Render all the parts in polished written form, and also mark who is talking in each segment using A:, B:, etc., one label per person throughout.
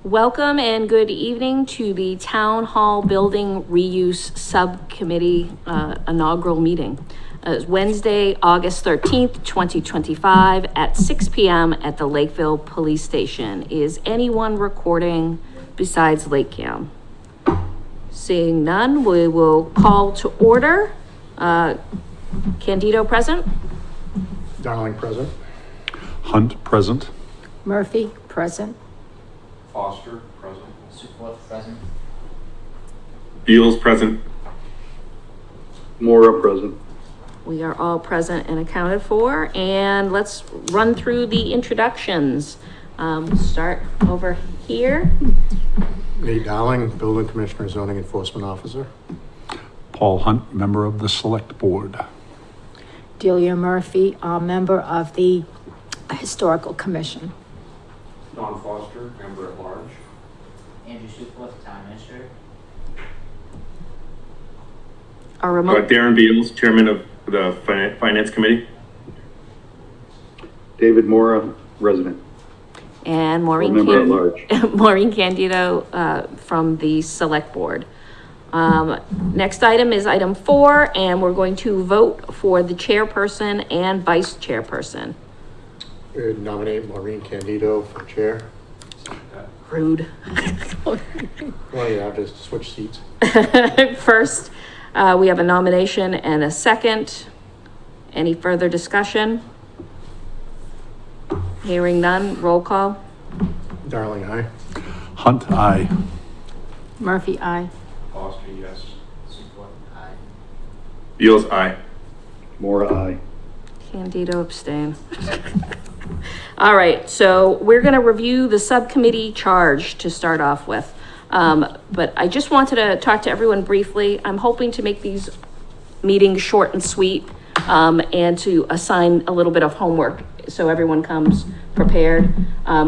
A: Welcome and good evening to the Town Hall Building Reuse Subcommittee inaugural meeting. It's Wednesday, August 13th, 2025 at 6 p.m. at the Lakeville Police Station. Is anyone recording besides LakeCAM? Seeing none, we will call to order. Candido present.
B: Darling present.
C: Hunt present.
D: Murphy present.
E: Foster present.
F: Support present.
E: Beals present.
C: Mora present.
A: We are all present and accounted for, and let's run through the introductions. Start over here.
B: Nate Dowling, Building Commissioner, Zoning Enforcement Officer.
C: Paul Hunt, member of the Select Board.
D: Delia Murphy, a member of the Historical Commission.
E: Don Foster, member at large.
F: Andrew Support, Town Administrator.
A: Our remote.
E: Darren Beals, Chairman of the Finance Committee.
C: David Mora, resident.
A: And Maureen,
C: Member at large.
A: Maureen Candido from the Select Board. Next item is item 4, and we're going to vote for the chairperson and vice chairperson.
B: Nominate Maureen Candido for chair.
A: Rude.
B: Well, you have to switch seats.
A: First, we have a nomination and a second. Any further discussion? Hearing none, roll call.
B: Darling, aye.
C: Hunt, aye.
D: Murphy, aye.
E: Foster, yes.
F: Support, aye.
E: Beals, aye.
C: Mora, aye.
A: Candido abstain. All right, so we're going to review the subcommittee charge to start off with. But I just wanted to talk to everyone briefly. I'm hoping to make these meetings short and sweet, and to assign a little bit of homework so everyone comes prepared.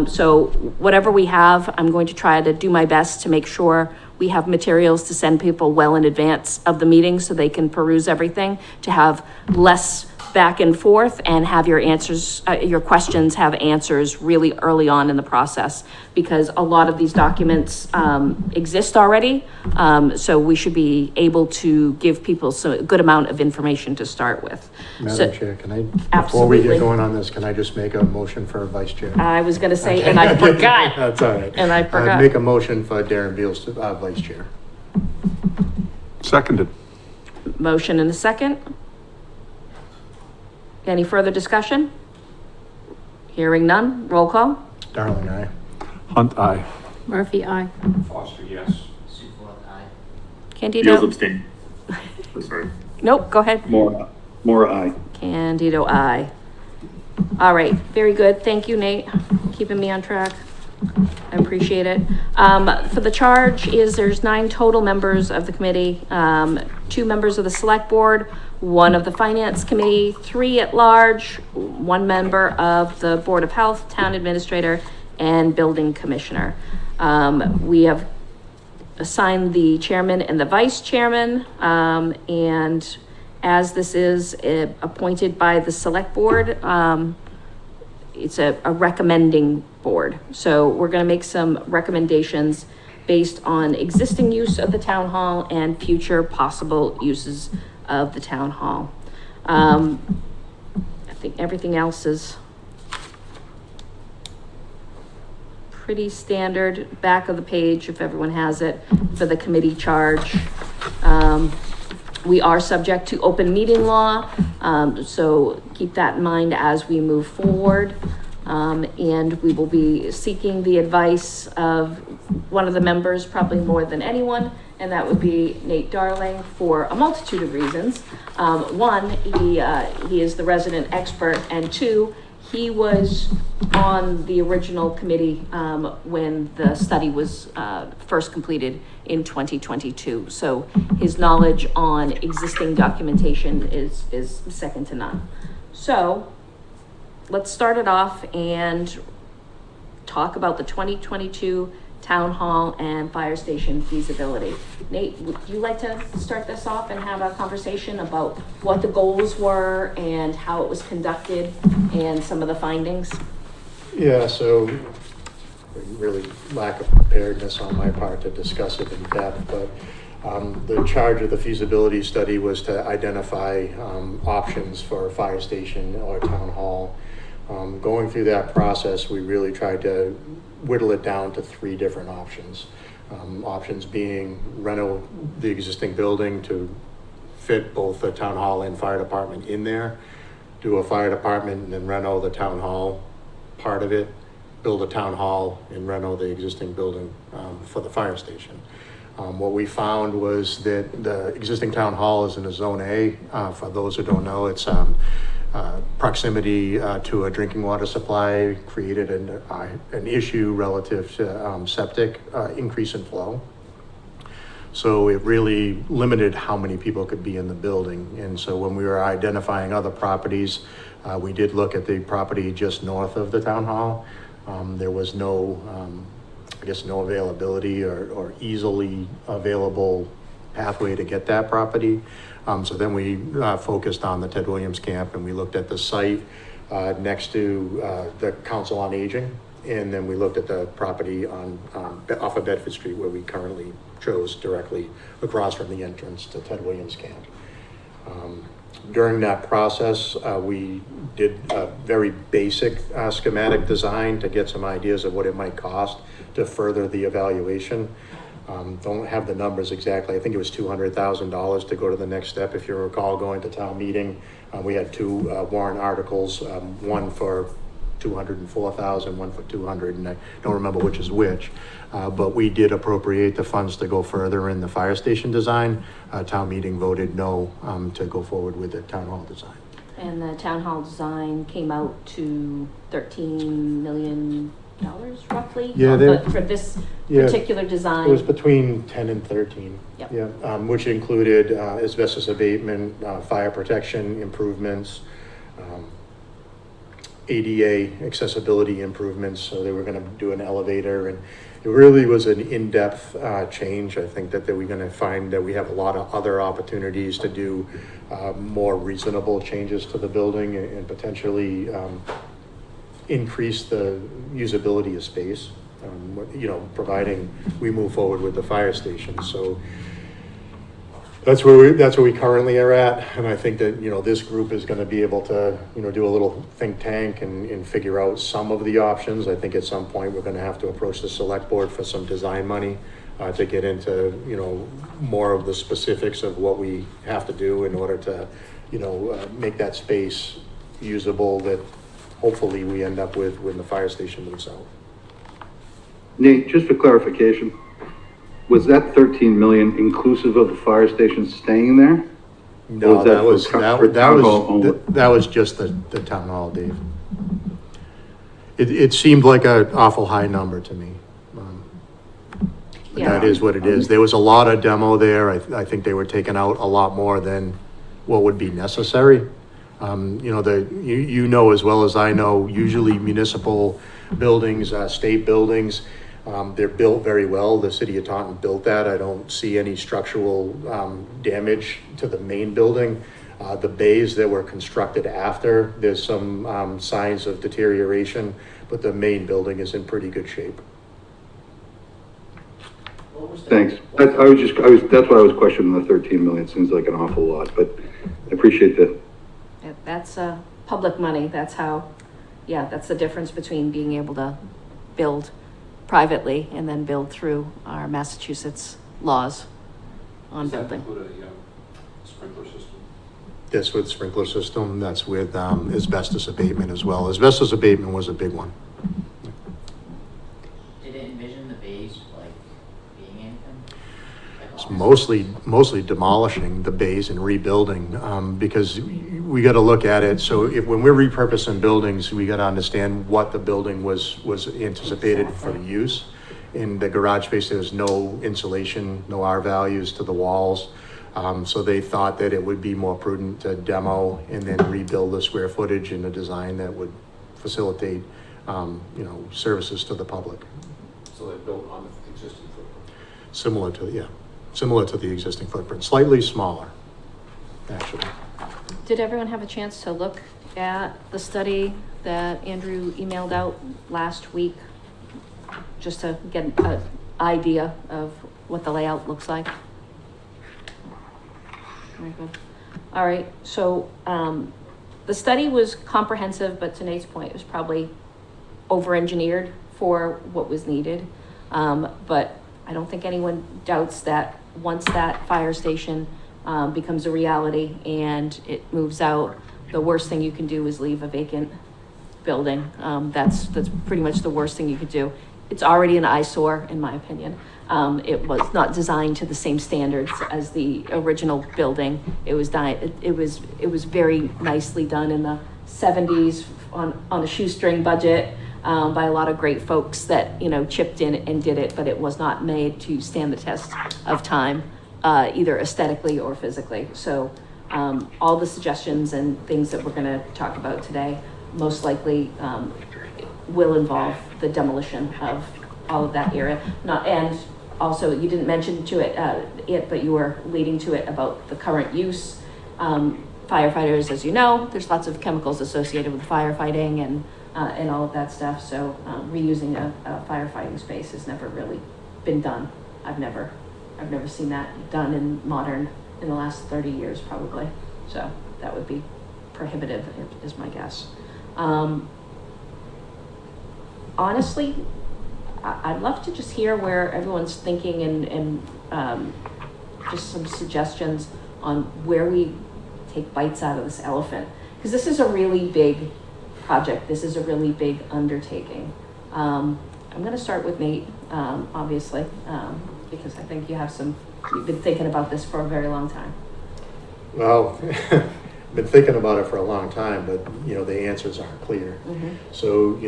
A: So whatever we have, I'm going to try to do my best to make sure we have materials to send people well in advance of the meeting so they can peruse everything, to have less back and forth and have your answers, your questions have answers really early on in the process, because a lot of these documents exist already. So we should be able to give people a good amount of information to start with.
B: Madam Chair, can I, before
A: Absolutely.
B: we get going on this, can I just make a motion for a vice chair?
A: I was going to say, and I forgot.
B: That's all right.
A: And I forgot.
B: Make a motion for Darren Beals to vice chair.
C: Seconded.
A: Motion and a second. Any further discussion? Hearing none, roll call.
B: Darling, aye.
C: Hunt, aye.
D: Murphy, aye.
E: Foster, yes.
F: Support, aye.
E: Beals
A: Candido?
E: abstain. Sorry.
A: Nope, go ahead.
C: Mora, aye.
A: Candido, aye. All right, very good. Thank you, Nate, keeping me on track. I appreciate it. For the charge there's 9 total members of the committee, 2 members of the select board, 1 of the finance committee, 3 at large, 1 member of the Board of Health, town administrator, and building commissioner. We have assigned the chairman and the vice chairman, and as this is appointed by the select board, it's a recommending board. So we're going to make some recommendations based on existing use of the town hall and future possible uses of the town hall. I think everything else is pretty standard. Back of the page, if everyone has it, for the committee charge. We are subject to open meeting law, so keep that in mind as we move forward. And we will be seeking the advice of one of the members, probably more than anyone, and that would be Nate Darling, for a multitude of reasons. 1, he is the resident expert, and 2, he was on the original committee when the study was first completed in 2022. So his knowledge on existing documentation is second to none. So let's start it off and talk about the 2022 town hall and fire station feasibility. Nate, would you like to start this off and have a conversation about what the goals were and how it was conducted and some of the findings?
B: Yeah, so really lack of preparedness on my part to discuss it in depth, but the charge of the feasibility study was to identify options for a fire station or town hall. Going through that process, we really tried to whittle it down to 3 different options. Options being reno the existing building to fit both the town hall and fire department in there, do a fire department and then reno the town hall part of it, build a town hall and reno the existing building for the fire station. What we found was that the existing town hall is in a zone A. For those who don't know, it's proximity to a drinking water supply created an issue relative to septic increase in flow. So it really limited how many people could be in the building. And so when we were identifying other properties, we did look at the property just north of the town hall. There was no, I guess, no availability or easily available pathway to get that property. So then we focused on the Ted Williams camp, and we looked at the site next to the Council on Aging. And then we looked at the property on off of Bedford Street, where we currently chose directly across from the entrance to Ted Williams camp. During that process, we did a very basic schematic design to get some ideas of what it might cost to further the evaluation. Don't have the numbers exactly. I think it was $200,000 to go to the next step. If you recall, going to town meeting, we had 2 warrant articles, one for 204,000, one for 200, and I don't remember which is which. But we did appropriate the funds to go further in the fire station design. Town meeting voted no to go forward with the town hall design.
A: And the town hall design came out to $13 million roughly?
B: Yeah,
A: For this
B: yeah,
A: particular design?
B: It was between 10 and 13.
A: Yep.
B: Yeah, which included asbestos abatement, fire protection improvements, ADA accessibility improvements. So they were going to do an elevator, and it really was an in-depth change. I think that we're going to find that we have a lot of other opportunities to do more reasonable changes to the building and potentially increase the usability of space, providing we move forward with the fire station. So that's where we currently are at. And I think that, this group is going to be able to, do a little think tank and figure out some of the options. I think at some point we're going to have to approach the select board for some design money to get into, more of the specifics of what we have to do in order to, make that space usable that hopefully we end up with when the fire station moves out.
G: Nate, just for clarification, was that 13 million inclusive of the fire station staying there?
B: No, that was
G: for town hall only?
B: that was just the town hall, Dave. It seemed like an awful high number to me. But
A: Yeah.
B: that is what it is. There was a lot of demo there. I think they were taking out a lot more than what would be necessary. You know as well as I know, usually municipal buildings, state buildings, they're built very well. The city of Taunton built that. I don't see any structural damage to the main building. The bays that were constructed after, there's some signs of deterioration, but the main building is in pretty good shape.
F: What was the-
G: Thanks. That's why I was questioning the 13 million. Seems like an awful lot, but I appreciate that.
A: That's public money. That's the difference between being able to build privately and then build through our Massachusetts laws on
E: Does that
A: building.
E: include a sprinkler system?
B: This with sprinkler system, that's with asbestos abatement as well. Asbestos abatement was a big one.
F: Did it envision the bays, being anything?
B: It's mostly demolishing the bays and rebuilding, because we got to look at it. So when we're repurposing buildings, we got to understand what the building was anticipated for use. In the garage space, there's no insulation, no R values to the walls. So they thought that it would be more prudent to demo and then rebuild the square footage in a design that would facilitate, services to the public.
E: So they built on the existing footprint?
B: Similar to the existing footprint, slightly smaller, actually.
A: Did everyone have a chance to look at the study that Andrew emailed out last week? just to get an idea of what the layout looks like. Very good. All right, so, the study was comprehensive, but to Nate's point, it was probably over-engineered for what was needed. But I don't think anyone doubts that once that fire station, becomes a reality and it moves out, the worst thing you can do is leave a vacant building. That's pretty much the worst thing you could do. It's already an eyesore, in my opinion. It was not designed to the same standards as the original building. It was very nicely done in the 70s on a shoestring budget, by a lot of great folks that, chipped in and did it, but it was not made to stand the test of time, either aesthetically or physically. So, all the suggestions and things that we're gonna talk about today, most likely, will involve the demolition of all of that area. And also, you didn't mention to it, but you were leading to it about the current use. Firefighters, as you know, there's lots of chemicals associated with firefighting and all of that stuff. So reusing a firefighting space has never really been done. I've never seen that done in the last 30 years probably. So that would be prohibitive, is my guess. Honestly, I'd love to just hear where everyone's thinking and just some suggestions on where we take bites out of this elephant. Because this is a really big project. This is a really big undertaking. I'm going to start with Nate, obviously, because I think you've been thinking about this for a very long time.
B: Well, I've been thinking about it for a long time, but, the answers aren't clear.
A: Mm-hmm.
B: So,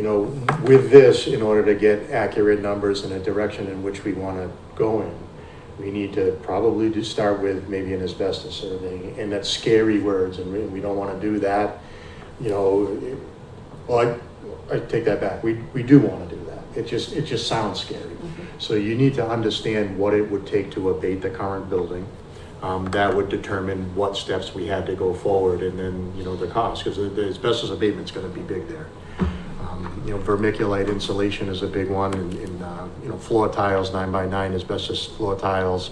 B: with this, in order to get accurate numbers in a direction in which we want to go in, we need to probably start with maybe an asbestos survey, and that's scary words, and we don't want to do that. Well, I take that back. We do want to do that. It just sounds scary.
A: Mm-hmm.
B: So you need to understand what it would take to abate the current building. That would determine what steps we had to go forward, and then, the cost, because the asbestos abatement's going to be big there. Vermiculite insulation is a big one, and floor tiles, 9x9 asbestos floor tiles.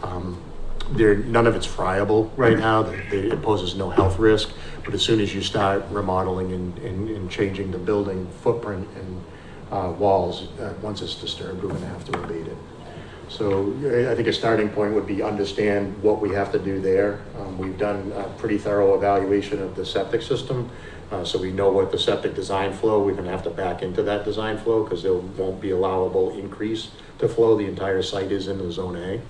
B: None of it's friable right now. It poses no health risk, but as soon as you start remodeling and changing the building footprint and walls, once it's disturbed, we're going to have to abate it. So I think a starting point would be understand what we have to do there. We've done a pretty thorough evaluation of the septic system, so we know what the septic design flow, we're going to have to back into that design flow because there won't be allowable increase to flow. The entire site is in the zone A.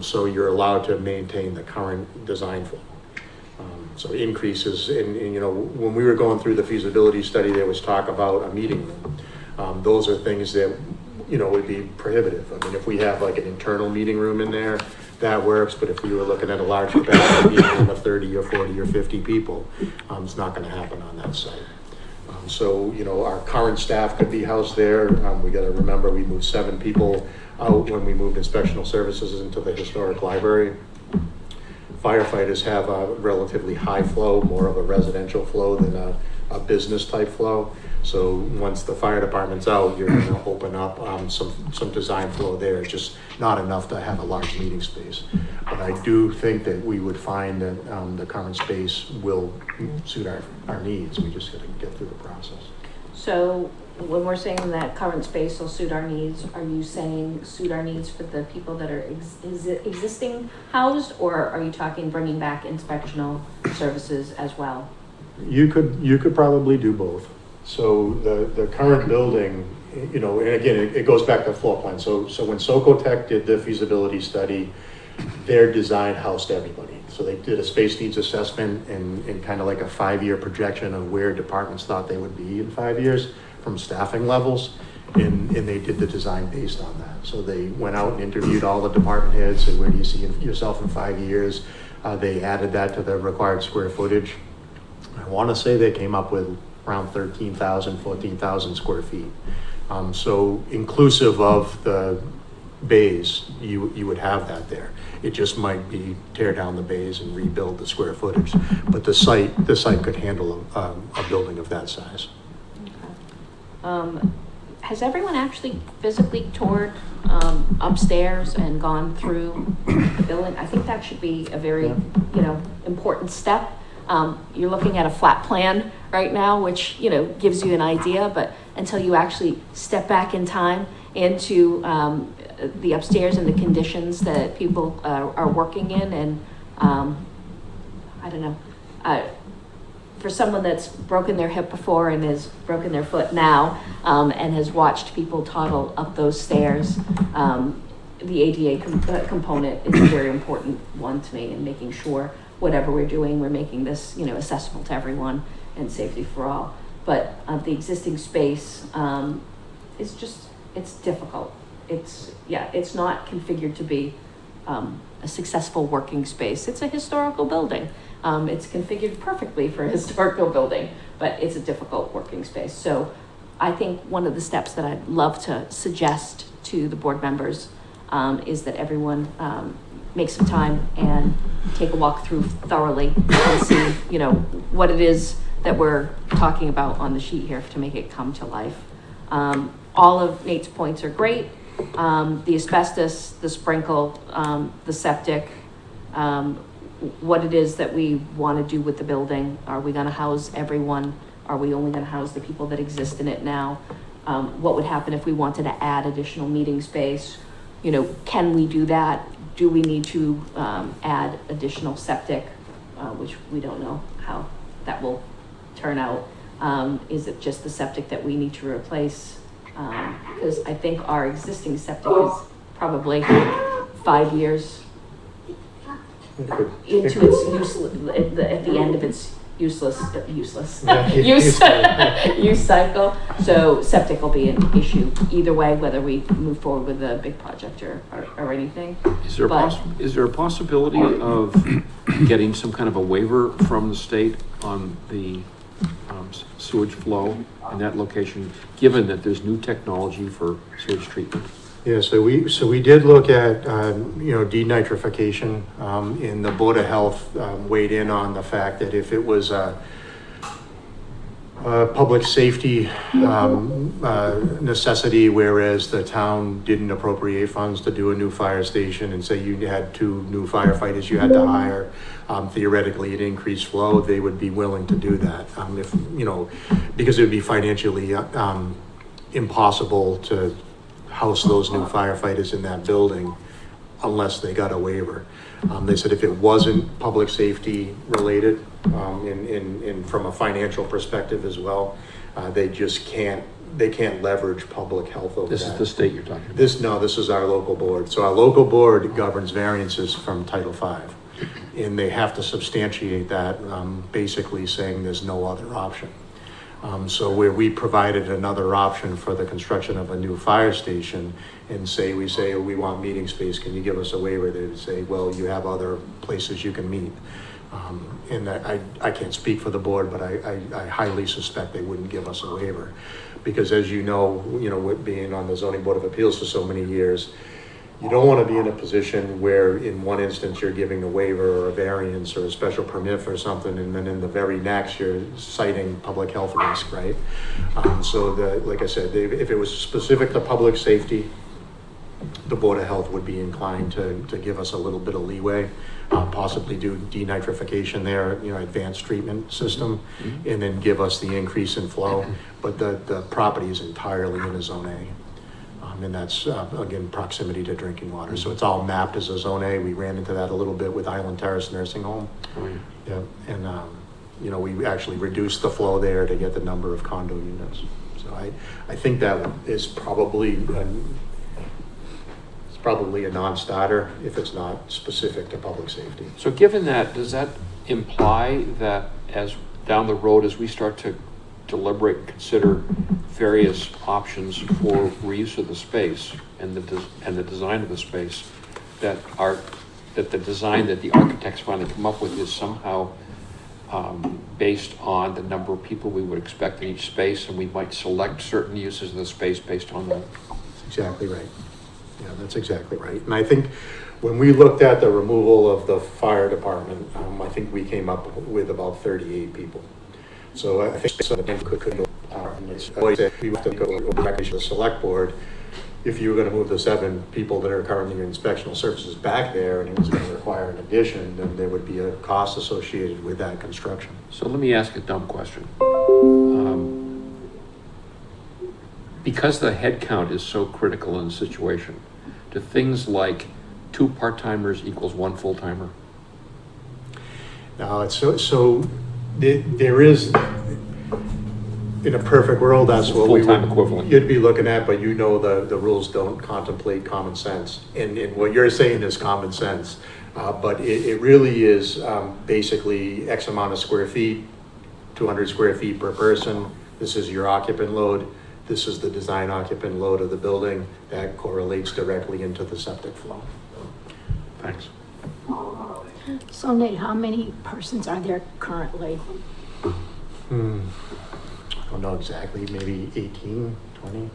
B: So you're allowed to maintain the current design flow. So increases when we were going through the feasibility study, there was talk about a meeting room. Those are things that would be prohibitive. I mean, if we have like an internal meeting room in there, that works, but if we were looking at a large capacity meeting room of 30 or 40 or 50 people, it's not going to happen on that site. So our current staff could be housed there. We got to remember we moved 7 people out when we moved inspectional services into the historic library. Firefighters have a relatively high flow, more of a residential flow than a business type flow. So once the fire department's out, you're going to open up some design flow there. It's just not enough to have a large meeting space. But I do think that we would find that the current space will suit our needs. We just got to get through the process.
A: So when we're saying that current space will suit our needs, are you saying suit our needs for the people that are existing housed, or are you talking bringing back inspectional services as well?
B: You could probably do both. So the current building, and again, it goes back to floor plan. So when Socotec did the feasibility study, their design housed everybody. So they did a space needs assessment and kind of like a 5-year projection of where departments thought they would be in 5 years from staffing levels. And they did the design based on that. So they went out and interviewed all the department heads, said, where do you see yourself in 5 years? They added that to the required square footage. I want to say they came up with around 13,000, 14,000 square feet. So inclusive of the bays, you would have that there. It just might be tear down the bays and rebuild the square footage. But the site could handle a building of that size.
A: Okay. has everyone actually physically toured, upstairs and gone through the building? I think that should be a very, you know, important step. You're looking at a flat plan right now, which, you know, gives you an idea, but until you actually step back in time into, the upstairs and the conditions that people are working in, and, I don't know, for someone that's broken their hip before and has broken their foot now, and has watched people toddle up those stairs, the ADA component is a very important one to me, in making sure whatever we're doing, we're making this, you know, accessible to everyone and safety for all. But the existing space is just, it's difficult. It's not configured to be a successful working space. It's a historical building. It's configured perfectly for a historical building, but it's a difficult working space. So I think one of the steps that I'd love to suggest to the board members is that everyone make some time and take a walk through thoroughly and see, you know, what it is that we're talking about on the sheet here to make it come to life. All of Nate's points are great. The asbestos, the sprinkle, the septic, what it is that we want to do with the building. Are we going to house everyone? Are we only going to house the people that exist in it now? What would happen if we wanted to add additional meeting space? You know, can we do that? Do we need to add additional septic, which we don't know how that will turn out? Is it just the septic that we need to replace? Because I think our existing septic is probably 5 years into its at the end of its use cycle. So septic will be an issue either way, whether we move forward with a big project or anything.
E: Is there a possibility of getting some kind of a waiver from the state on the sewage flow in that location, given that there's new technology for sewage treatment?
B: Yeah, so we did look at, denitrification, and the Board of Health weighed in on the fact that if it was a public safety necessity, whereas the town didn't appropriate funds to do a new fire station, and say you had 2 new firefighters you had to hire, theoretically it increased flow, they would be willing to do that. Because it would be financially impossible to house those new firefighters in that building unless they got a waiver. They said if it wasn't public safety related, and from a financial perspective as well, they can't leverage public health over that.
E: This is the state you're talking about?
B: This is our local board. So our local board governs variances from Title V, and they have to substantiate that, basically saying there's no other option. So where we provided another option for the construction of a new fire station, and we say, oh, we want meeting space, can you give us a waiver? They would say, well, you have other places you can meet. And I can't speak for the board, but I highly suspect they wouldn't give us a waiver. Because as you know, with being on the Zoning Board of Appeals for so many years, you don't want to be in a position where in one instance you're giving a waiver or a variance or a special permit for something, and then in the very next you're citing public health risk, right? Like I said, if it was specific to public safety, the Board of Health would be inclined to give us a little bit of leeway, possibly do denitrification there, advanced treatment system, and then give us the increase in flow. But the property is entirely in a Zone A. And that's, again, proximity to drinking water. So it's all mapped as a Zone A. We ran into that a little bit with Island Terrace Nursing Home.
E: Oh, yeah.
B: Yeah. And, we actually reduced the flow there to get the number of condo units. So I think that is probably a non-starter if it's not specific to public safety.
E: So given that, does that imply that as down the road, as we start to deliberate and consider various options for reuse of the space and the design of the space, that the design that the architects finally come up with is somehow based on the number of people we would expect in each space, and we might select certain uses of the space based on that?
B: That's exactly right. Yeah, that's exactly right. And I think when we looked at the removal of the fire department, I think we came up with about 38 people. So I think some of them could And it's always that we have to go back to the select board. If you were gonna move the 7 people that are currently in inspectional services back there and it was gonna require an addition, then there would be a cost associated with that construction.
E: So let me ask a dumb question. Because the head count is so critical in the situation, do things like 2 part-timers equals 1 full-timer?
B: Now, it's there is, in a perfect world, that's what we
E: Full-time
B: would,
E: equivalent.
B: you'd be looking at, but you know the rules don't contemplate common sense. And what you're saying is common sense, but it really is basically X amount of square feet, 200 square feet per person. This is your occupant load. This is the design occupant load of the building. That correlates directly into the septic flow.
E: Thanks.
D: So Nate, how many persons are there currently?
B: I don't know exactly, maybe 18, 20.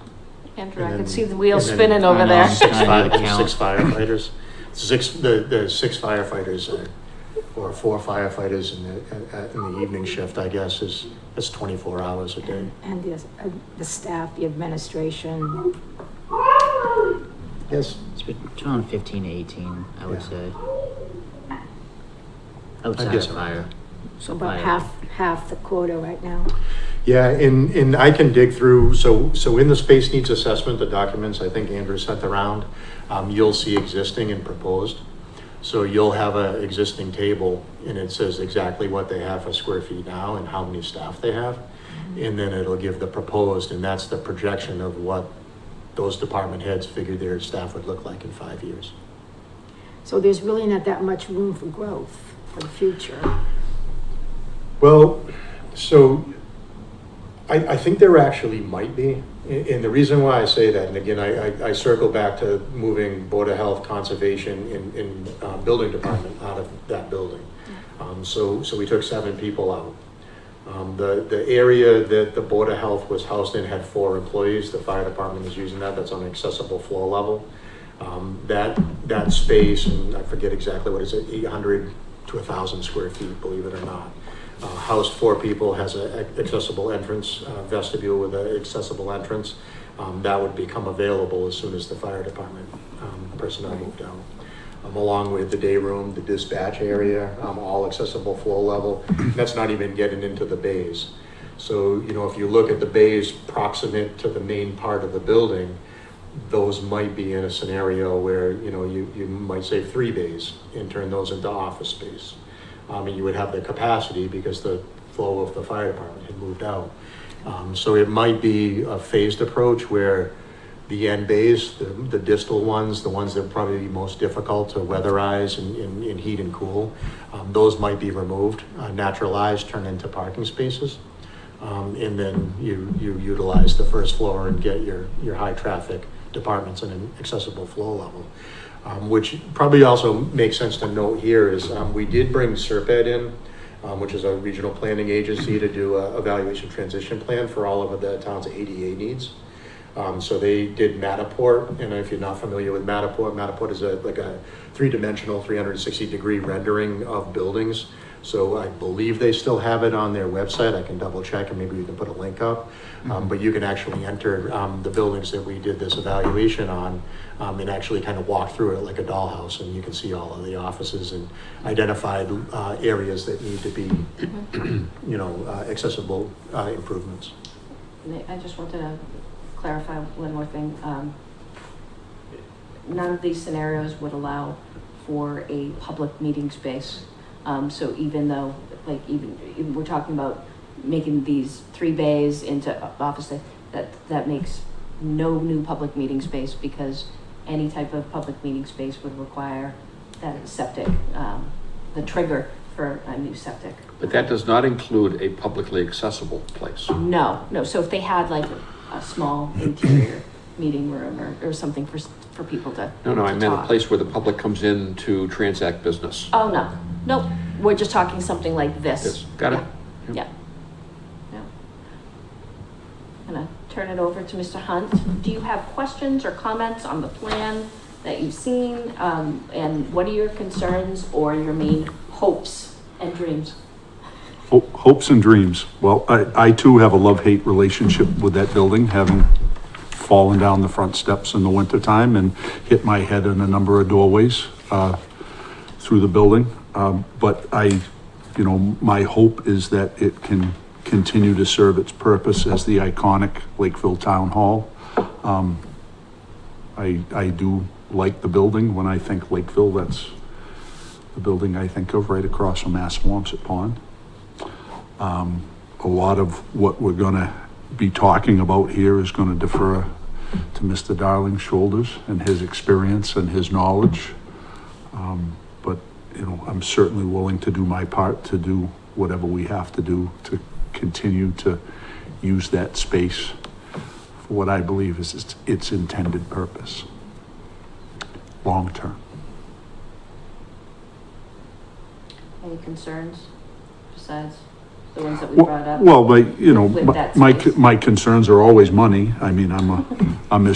A: Andrew, I
B: And
A: can
B: then-
A: see the wheels
B: and then-
A: spinning over
H: I know.
A: there.
B: Six
H: I need to count.
B: firefighters. The 6 firefighters or 4 firefighters in the evening shift, I guess, is 24 hours a day.
D: And the staff, the administration?
B: Yes.
H: It's between 15 to 18, I would
B: Yeah.
H: say. Outside
B: guess
H: of
B: so.
H: fire.
D: So about
H: Fire.
D: half the quota right now.
B: Yeah, and I can dig through, so in the space needs assessment, the documents I think Andrew sent around, you'll see existing and proposed. So you'll have a existing table and it says exactly what they have for square feet now and how many staff they have. And then it'll give the proposed, and that's the projection of what those department heads figured their staff would look like in 5 years.
D: So there's really not that much room for growth for the future.
B: Well, so I think there actually might be. And the reason why I say that, and again, I circle back to moving Board of Health, Conservation, and Building Department out of that building. So we took 7 people out. The area that the Board of Health was housed in had 4 employees. The fire department is using that. That's on an accessible floor level. That space, and I forget exactly what it is, 800 to 1,000 square feet, believe it or not. Housed 4 people, has an accessible entrance, vestibule with an accessible entrance. That would become available as soon as the fire department personnel moved out. Along with the day room, the dispatch area, all accessible floor level. That's not even getting into the bays. So, if you look at the bays proximate to the main part of the building, those might be in a scenario where, you might save 3 bays and turn those into office space. And you would have the capacity because the flow of the fire department had moved out. So it might be a phased approach where the end bays, the distal ones, the ones that are probably most difficult to weatherize and heat and cool, those might be removed, naturalized, turned into parking spaces. And then you utilize the first floor and get your high traffic departments in an accessible flow level. Which probably also makes sense to note here is we did bring SERPED in, which is a regional planning agency, to do a evaluation transition plan for all of the town's ADA needs. So they did Matterport, and if you're not familiar with Matterport is like a 3-dimensional, 360-degree rendering of buildings. So I believe they still have it on their website. I can double check and maybe we can put a link up. But you can actually enter the buildings that we did this evaluation on and actually kind of walk through it like a dollhouse, and you can see all of the offices and identified areas that need to be, accessible improvements.
A: I just wanted to clarify one more thing. None of these scenarios would allow for a public meeting space. So even though, even we're talking about making these 3 bays into office, that makes no new public meeting space, because any type of public meeting space would require that septic, the trigger for a new septic.
E: But that does not include a publicly accessible place.
A: No. So if they had like a small interior meeting room or something for people to
E: No, I
A: to
E: meant a
A: talk.
E: place where the public comes in to transact business.
A: Oh, no, nope, we're just talking something like this.
E: Yes, got it.
A: Yeah. I'm gonna turn it over to Mr. Hunt. Do you have questions or comments on the plan that you've seen? And what are your concerns or your main hopes and dreams?
C: Hopes and dreams. Well, I too have a love-hate relationship with that building, having fallen down the front steps in the wintertime and hit my head in a number of doorways, through the building. But my hope is that it can continue to serve its purpose as the iconic Lakeville Town Hall. I do like the building. When I think Lakeville, that's the building I think of, right across from Assawamsett Pond. A lot of what we're gonna be talking about here is gonna defer to Mr. Darling's shoulders and his experience and his knowledge. But, I'm certainly willing to do my part to do whatever we have to do to continue to use that space for what I believe is its intended purpose, long term.
A: Any concerns besides the ones that we
C: Well,
A: brought up?
C: well, but,
A: with that space?
C: my concerns are always money. I mean, I'm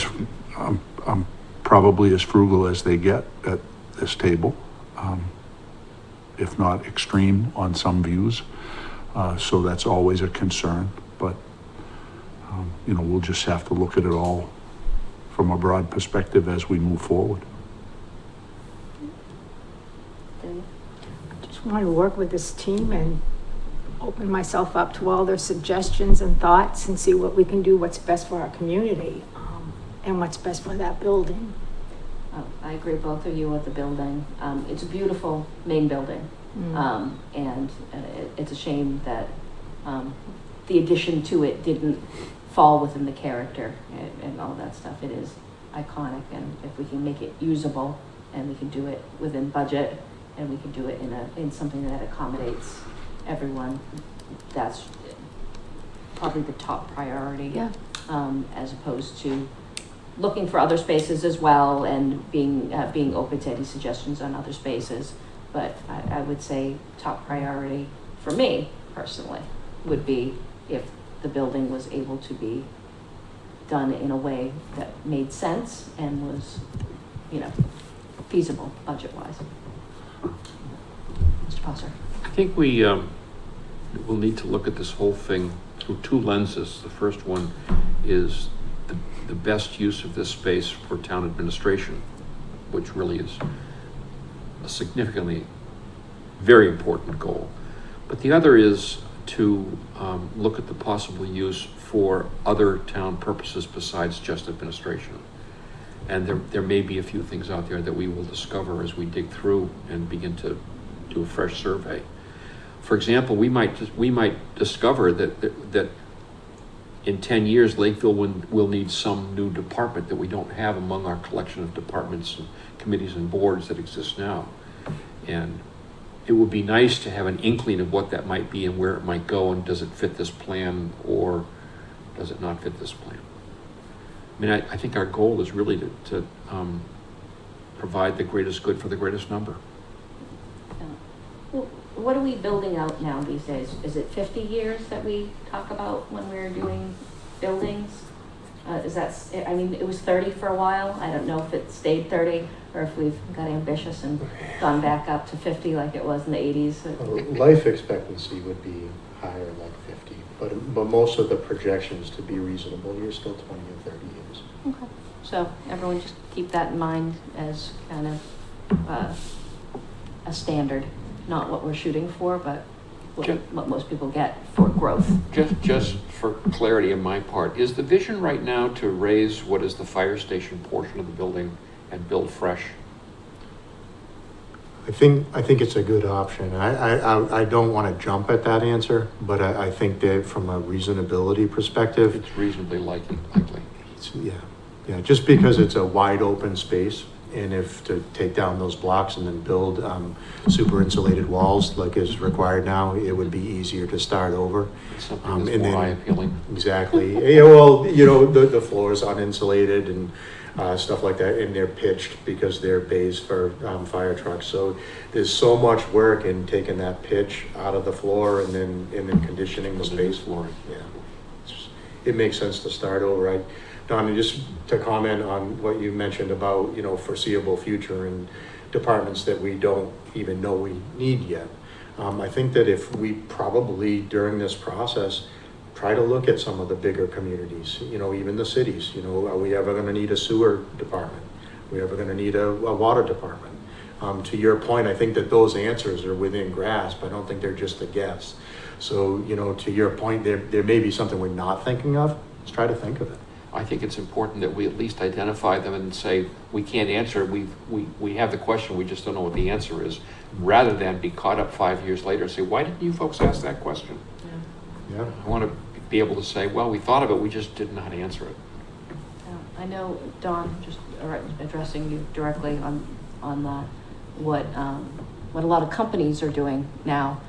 C: probably as frugal as they get at this table, if not extreme on some views. So that's always a concern, but, we'll just have to look at it all from a broad perspective as we move forward.
D: Just want to work with this team and open myself up to all their suggestions and thoughts and see what we can do, what's best for our community, and what's best for that building.
A: Oh, I agree, both of you with the building. It's a beautiful main building. And it's a shame that, the addition to it didn't fall within the character and all that stuff. It is iconic, and if we can make it usable and we can do it within budget and we can do it in something that accommodates everyone, that's probably the top priority.
D: Yeah.
A: As opposed to looking for other spaces as well and being open to any suggestions on other spaces. But I would say top priority for me personally would be if the building was able to be done in a way that made sense and was, feasible budget-wise. Mr. Posser.
E: I think we will need to look at this whole thing through two lenses. The first one is the best use of this space for town administration, which really is a significantly very important goal. But the other is to look at the possible use for other town purposes besides just administration. And there may be a few things out there that we will discover as we dig through and begin to do a fresh survey. For example, we might discover that in 10 years, Lakeville will need some new department that we don't have among our collection of departments and committees and boards that exist now. And it would be nice to have an inkling of what that might be and where it might go, and does it fit this plan or does it not fit this plan? I mean, I think our goal is really to provide the greatest good for the greatest number.
A: Well, what are we building out now these days? Is it 50 years that we talk about when we're doing buildings? It was 30 for a while. I don't know if it stayed 30 or if we've got ambitious and gone back up to 50 like it was in the 80s.
B: Life expectancy would be higher, like 50, but most of the projections, to be reasonable, you're still 20 or 30 years.
A: Okay. So everyone just keep that in mind as kind of a standard, not what we're shooting for, but what most people get for growth.
E: Just for clarity on my part, is the vision right now to raise what is the fire station portion of the building and build fresh?
B: I think it's a good option. I don't want to jump at that answer, but I think that from a reasonability perspective,
E: It's reasonably likely.
B: yeah, just because it's a wide open space, and if to take down those blocks and then build super insulated walls like is required now, it would be easier to start over.
E: It's something that's more eye appealing.
B: Exactly. Yeah, well, the floor is uninsulated and stuff like that, and they're pitched because they're bays for fire trucks. So there's so much work in taking that pitch out of the floor and then conditioning the space.
E: Flooring.
B: Yeah, it makes sense to start over. Don, just to comment on what you mentioned about foreseeable future and departments that we don't even know we need yet. I think that if we probably during this process, try to look at some of the bigger communities, even the cities, are we ever gonna need a sewer department? Are we ever gonna need a water department? To your point, I think that those answers are within grasp. I don't think they're just a guess. So, to your point, there may be something we're not thinking of. Let's try to think of it.
E: I think it's important that we at least identify them and say, we can't answer, we have the question, we just don't know what the answer is, rather than be caught up 5 years later and say, why didn't you folks ask that question?
B: Yeah.
E: I want to be able to say, well, we thought of it, we just didn't know how to answer it.
A: I know, Dawn, just addressing you directly on the, what a lot of companies are doing now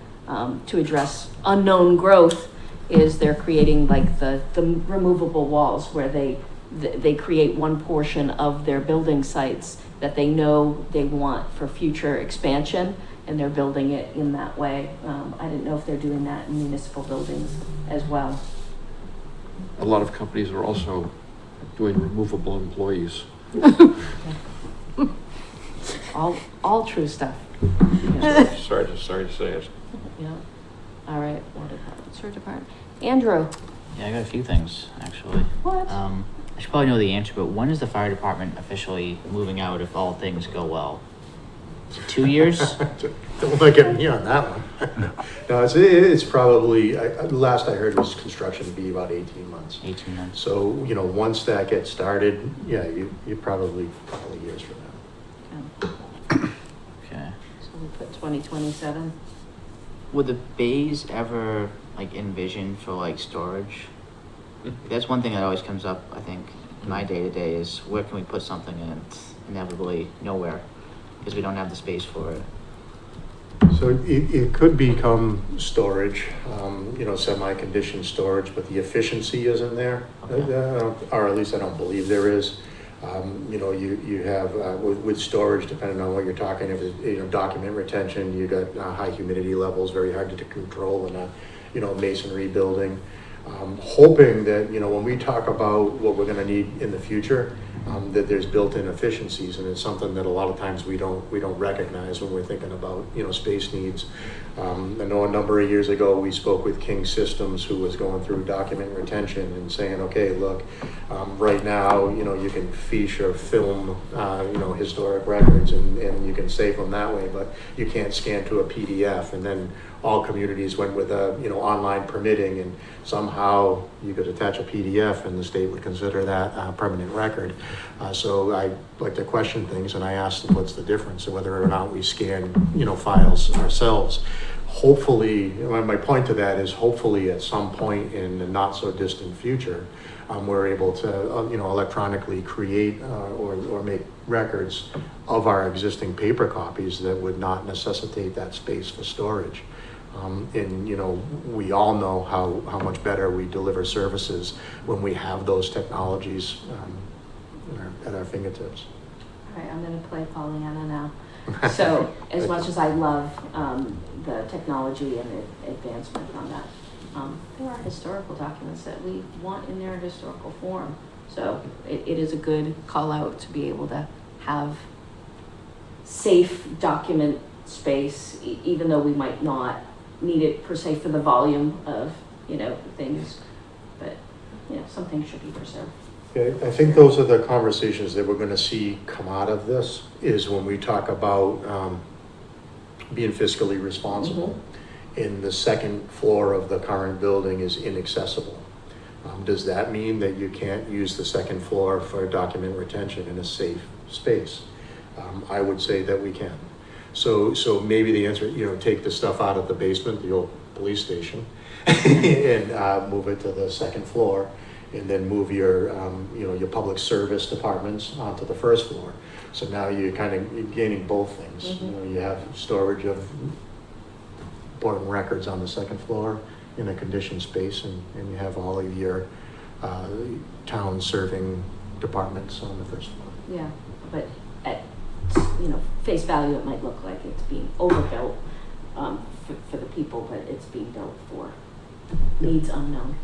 A: to address unknown growth is they're creating like the removable walls where they create one portion of their building sites that they know they want for future expansion, and they're building it in that way. I didn't know if they're doing that in municipal buildings as well.
E: A lot of companies are also doing removable employees.
A: All true stuff.
E: Sorry to say it.
A: Yeah. All right. Water department, sewer department. Andrew.
H: Yeah, I got a few things, actually.
A: What?
H: I should probably know the answer, but when is the fire department officially moving out if all things go well? Is it 2 years?
B: Don't look at me on that one. No, it's probably, last I heard was construction to be about 18 months.
H: 18 months.
B: So, once that gets started, yeah, you're probably a couple of years from now.
H: Okay.
A: So we put 2027.
H: Would the bays ever like envision for like storage? That's one thing that always comes up, I think, in my day-to-day is where can we put something and it's inevitably nowhere because we don't have the space for it.
B: So it could become storage, semi-conditioned storage, but the efficiency isn't there.
H: Okay.
B: Or at least I don't believe there is. You have, with storage, depending on what you're talking, if it's, document retention, you got high humidity levels, very hard to control in a, masonry building. Hoping that, when we talk about what we're gonna need in the future, that there's built-in efficiencies, and it's something that a lot of times we don't recognize when we're thinking about, space needs. I know a number of years ago, we spoke with King Systems, who was going through document retention and saying, okay, look, right now, you can fiche or film, historic records and you can save them that way, but you can't scan to a PDF. And then all communities went with online permitting, and somehow you could attach a PDF and the state would consider that a permanent record. So I like to question things, and I asked them what's the difference, and whether or not we scan, files ourselves. Hopefully, my point to that is hopefully at some point in the not so distant future, we're able to, electronically create or make records of our existing paper copies that would not necessitate that space for storage. We all know how much better we deliver services when we have those technologies at our fingertips.
A: All right, I'm going to play Pollyanna now. So, as much as I love the technology and the advancement on that, there are historical documents that we want in their historical form. So, it is a good call out to be able to have safe document space, even though we might not need it per se for the volume of, things, but, some things should be preserved.
B: Okay, I think those are the conversations that we're going to see come out of this, is when we talk about being fiscally responsible. And the second floor of the current building is inaccessible. Does that mean that you can't use the second floor for document retention in a safe space? I would say that we can. So maybe the answer, take the stuff out of the basement, the old police station, and move it to the second floor, and then move your public service departments onto the first floor. So now you're gaining both things. You have storage of important records on the second floor in a conditioned space, and you have all of your town serving departments on the first floor.
A: Yeah, but at face value, it might look like it's being overbuilt for the people, but it's being built for needs unknown,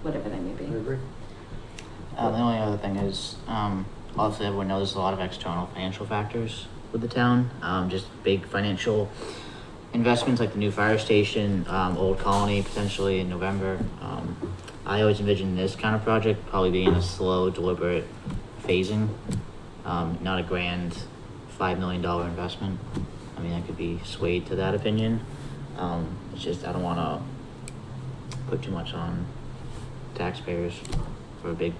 A: whatever they may be.
B: I agree.
H: The only other thing is, obviously everyone knows there's a lot of external financial factors with the town, just big financial investments like the new fire station, Old Colony potentially in November. I always envision this kind of project probably being a slow, deliberate phasing, not a grand $5 million investment. I mean, I could be swayed to that opinion. It's just, I don't want to put too much on taxpayers for a big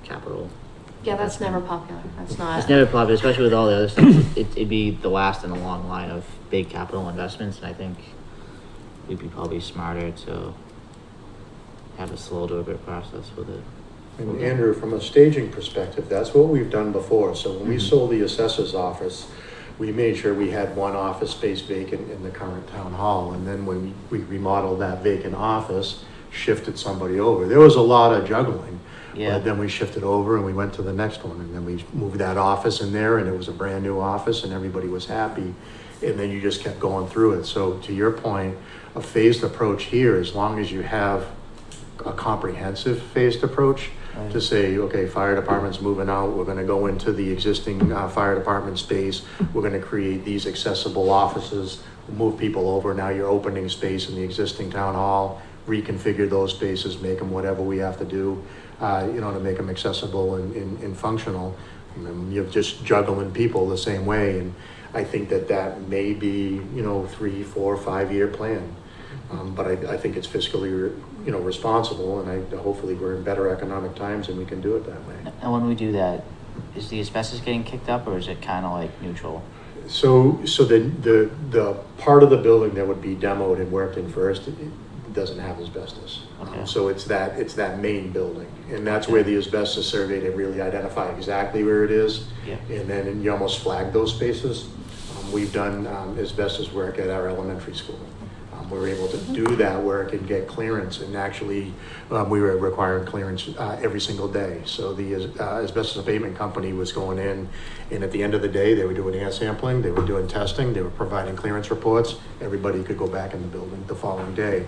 H: capital.
A: Yeah, that's
H: investment.
A: never popular. That's not.
H: It's never popular, especially with all the other stuff. It'd be the last in a long line of big capital investments, and I think we'd be probably smarter to have a slow, deliberate process with it.
B: And Andrew, from a staging perspective, that's what we've done before. So when we sold the assessor's office, we made sure we had one office space vacant in the current town hall. And then when we remodeled that vacant office, shifted somebody over. There was a lot of juggling.
H: Yeah.
B: But then we shifted over and we went to the next one. And then we moved that office in there and it was a brand new office and everybody was happy. And then you just kept going through it. So to your point, a phased approach here, as long as you have a comprehensive phased approach,
H: Right.
B: to say, okay, fire department's moving out, we're gonna go into the existing fire department space, we're gonna create these accessible offices, move people over, now you're opening space in the existing town hall, reconfigure those spaces, make them whatever we have to do, to make them accessible and functional. And then you're just juggling people the same way, and I think that may be, 3, 4, 5 year plan. But I think it's fiscally, responsible, and hopefully we're in better economic times and we can do it that way.
H: And when we do that, is the asbestos getting kicked up, or is it kind of like neutral?
B: So the part of the building that would be demoed and worked in first, it doesn't have asbestos.
H: Okay.
B: So it's that main building, and that's where the asbestos survey to really identify exactly where it is.
H: Yeah.
B: And then you almost flag those spaces. We've done asbestos work at our elementary school. We were able to do that work and get clearance, and actually we were requiring clearance every single day. So the asbestos abatement company was going in, and at the end of the day, they were doing air sampling, they were doing testing, they were providing clearance reports. Everybody could go back in the building the following day.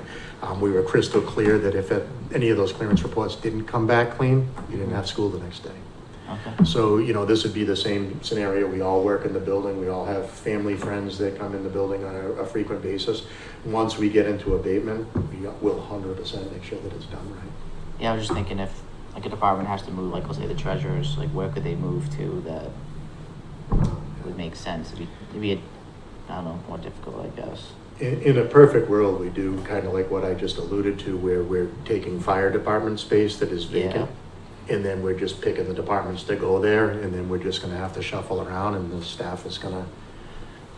B: We were crystal clear that if any of those clearance reports didn't come back clean, you didn't have school the next day.
H: Okay.
B: So, this would be the same scenario. We all work in the building. We all have family, friends that come in the building on a frequent basis. Once we get into abatement, we will 100% make sure that it's done right.
H: Yeah, I was just thinking if like a department has to move, like let's say the treasurers, like where could they move to that would make sense? It'd be I don't know, more difficult, I guess.
B: In a perfect world, we do kind of like what I just alluded to, where we're taking fire department space that is vacant.
H: Yeah.
B: And then we're just picking the departments to go there, and then we're just gonna have to shuffle around, and the staff is gonna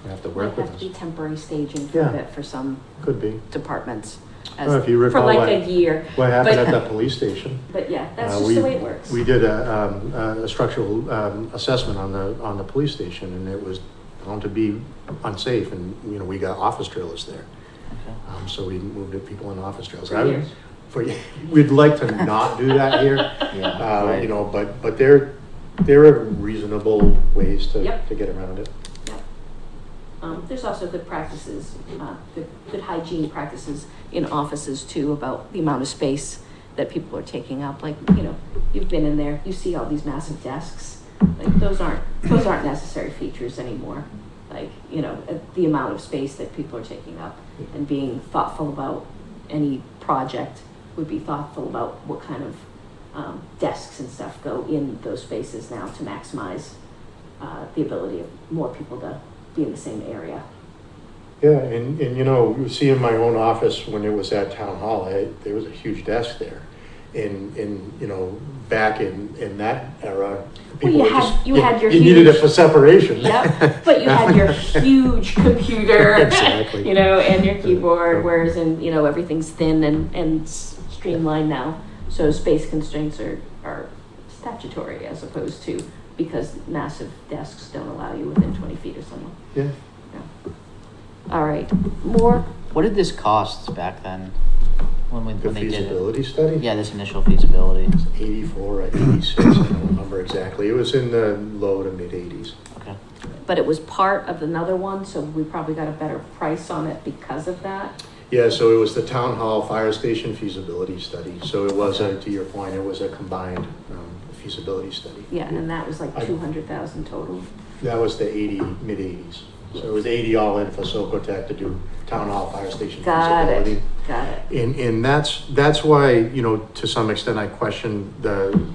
B: have to work
A: Might
B: with
A: have to be
B: us.
A: temporary staging for
B: Yeah.
A: a bit for some
B: Could be.
A: departments.
B: Well, if you
A: For
B: recall
A: like
B: what-
A: a year.
B: What happened
A: But-
B: at the police station?
A: But yeah, that's
B: we-
A: just the way it works.
B: We did a structural assessment on the police station, and it was found to be unsafe, and, we got office trailers there.
H: Okay.
B: So we moved people in office trailers.
A: For years.
B: We'd like to not do that here.
H: Yeah, right.
B: But there are reasonable ways to
A: Yep.
B: get around it.
A: There's also good practices, good hygiene practices in offices too, about the amount of space that people are taking up. Like, you've been in there, you see all these massive desks. Like, those aren't necessary features anymore. Like, the amount of space that people are taking up, and being thoughtful about any project would be thoughtful about what kind of desks and stuff go in those spaces now to maximize the ability of more people to be in the same area.
B: Yeah, and you see in my own office when it was at Town Hall, there was a huge desk there. Back in that era, people
A: you
B: were
A: had-
B: just,
A: you had your
B: you needed it
A: huge-
B: for separation.
A: Yep, but you had your huge computer,
B: Exactly.
A: and your keyboard, whereas everything's thin and streamlined now. So space constraints are statutory as opposed to because massive desks don't allow you within 20 feet of someone.
B: Yeah.
A: All right, more?
H: What did this cost back then when
B: The
H: they did it?
B: feasibility study?
H: Yeah, this initial feasibility.
B: 84 or 86, I don't remember exactly. It was in the low to mid 80s.
H: Okay.
A: But it was part of another one, so we probably got a better price on it because of that.
B: Yeah, so it was the Town Hall Fire Station feasibility study. So it was, to your point, it was a combined feasibility study.
A: Yeah, and that was like
B: I-
A: 200,000 total.
B: That was the mid 80s. So it was 80 all in for Socotec to do town hall, fire station
A: Got
B: feasibility.
A: it, got it.
B: And that's why, you know, to some extent I question the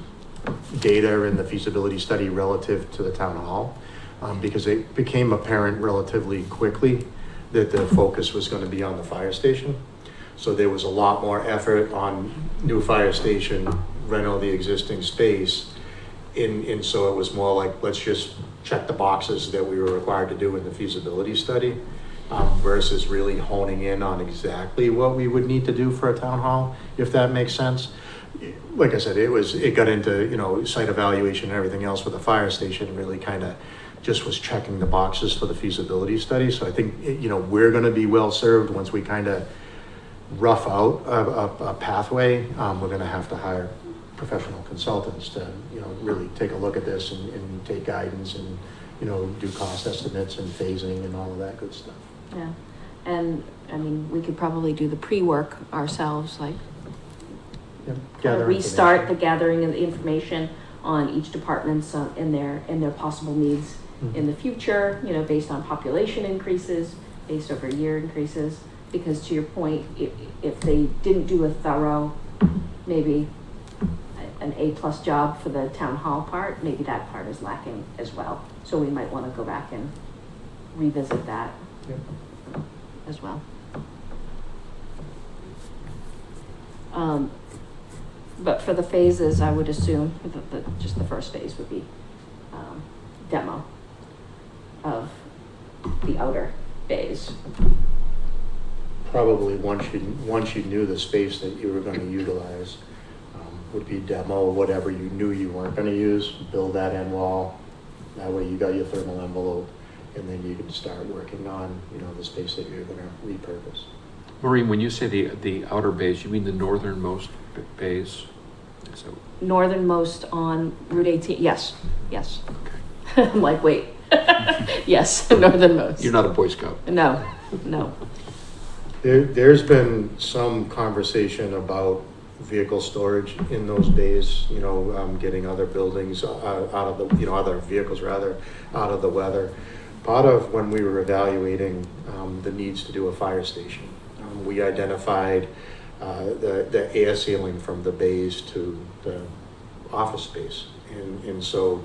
B: data and the feasibility study relative to the town hall. Because it became apparent relatively quickly that the focus was going to be on the fire station. So there was a lot more effort on new fire station, reno the existing space. And so it was more like, let's just check the boxes that we were required to do in the feasibility study, versus really honing in on exactly what we would need to do for a town hall, if that makes sense. Like I said, it got into, you know, site evaluation and everything else with the fire station, really kind of just was checking the boxes for the feasibility study. So I think, you know, we're going to be well served once we kind of rough out a pathway. We're going to have to hire professional consultants to, you know, really take a look at this and take guidance and, you know, do cost estimates and phasing and all of that good stuff.
A: Yeah, and I mean, we could probably do the pre-work ourselves, like
B: Yeah,
A: kind of
B: gather
A: restart the
B: information.
A: gathering of the information on each department's and their possible needs in the future, you know, based on population increases, based over year increases. Because to your point, if they didn't do a thorough, maybe an A+ job for the town hall part, maybe that part is lacking as well. So we might want to go back and revisit that
B: Yeah.
A: as well. But for the phases, I would assume that just the first phase would be demo of the outer bays.
B: Probably once you knew the space that you were going to utilize, would be demo whatever you knew you weren't going to use, build that end wall. That way you got your thermal envelope, and then you can start working on, you know, the space that you're going to repurpose.
E: Maureen, when you say the outer bays, you mean the northernmost bays? So,
A: Northernmost on Route 18, yes.
E: okay.
A: I'm like, wait. Yes, northernmost.
E: You're not a Boy Scout.
A: No.
B: There's been some conversation about vehicle storage in those bays, you know, getting other buildings out of the, you know, other vehicles rather, out of the weather. Part of when we were evaluating the needs to do a fire station, we identified the air sealing from the bays to the office space. And so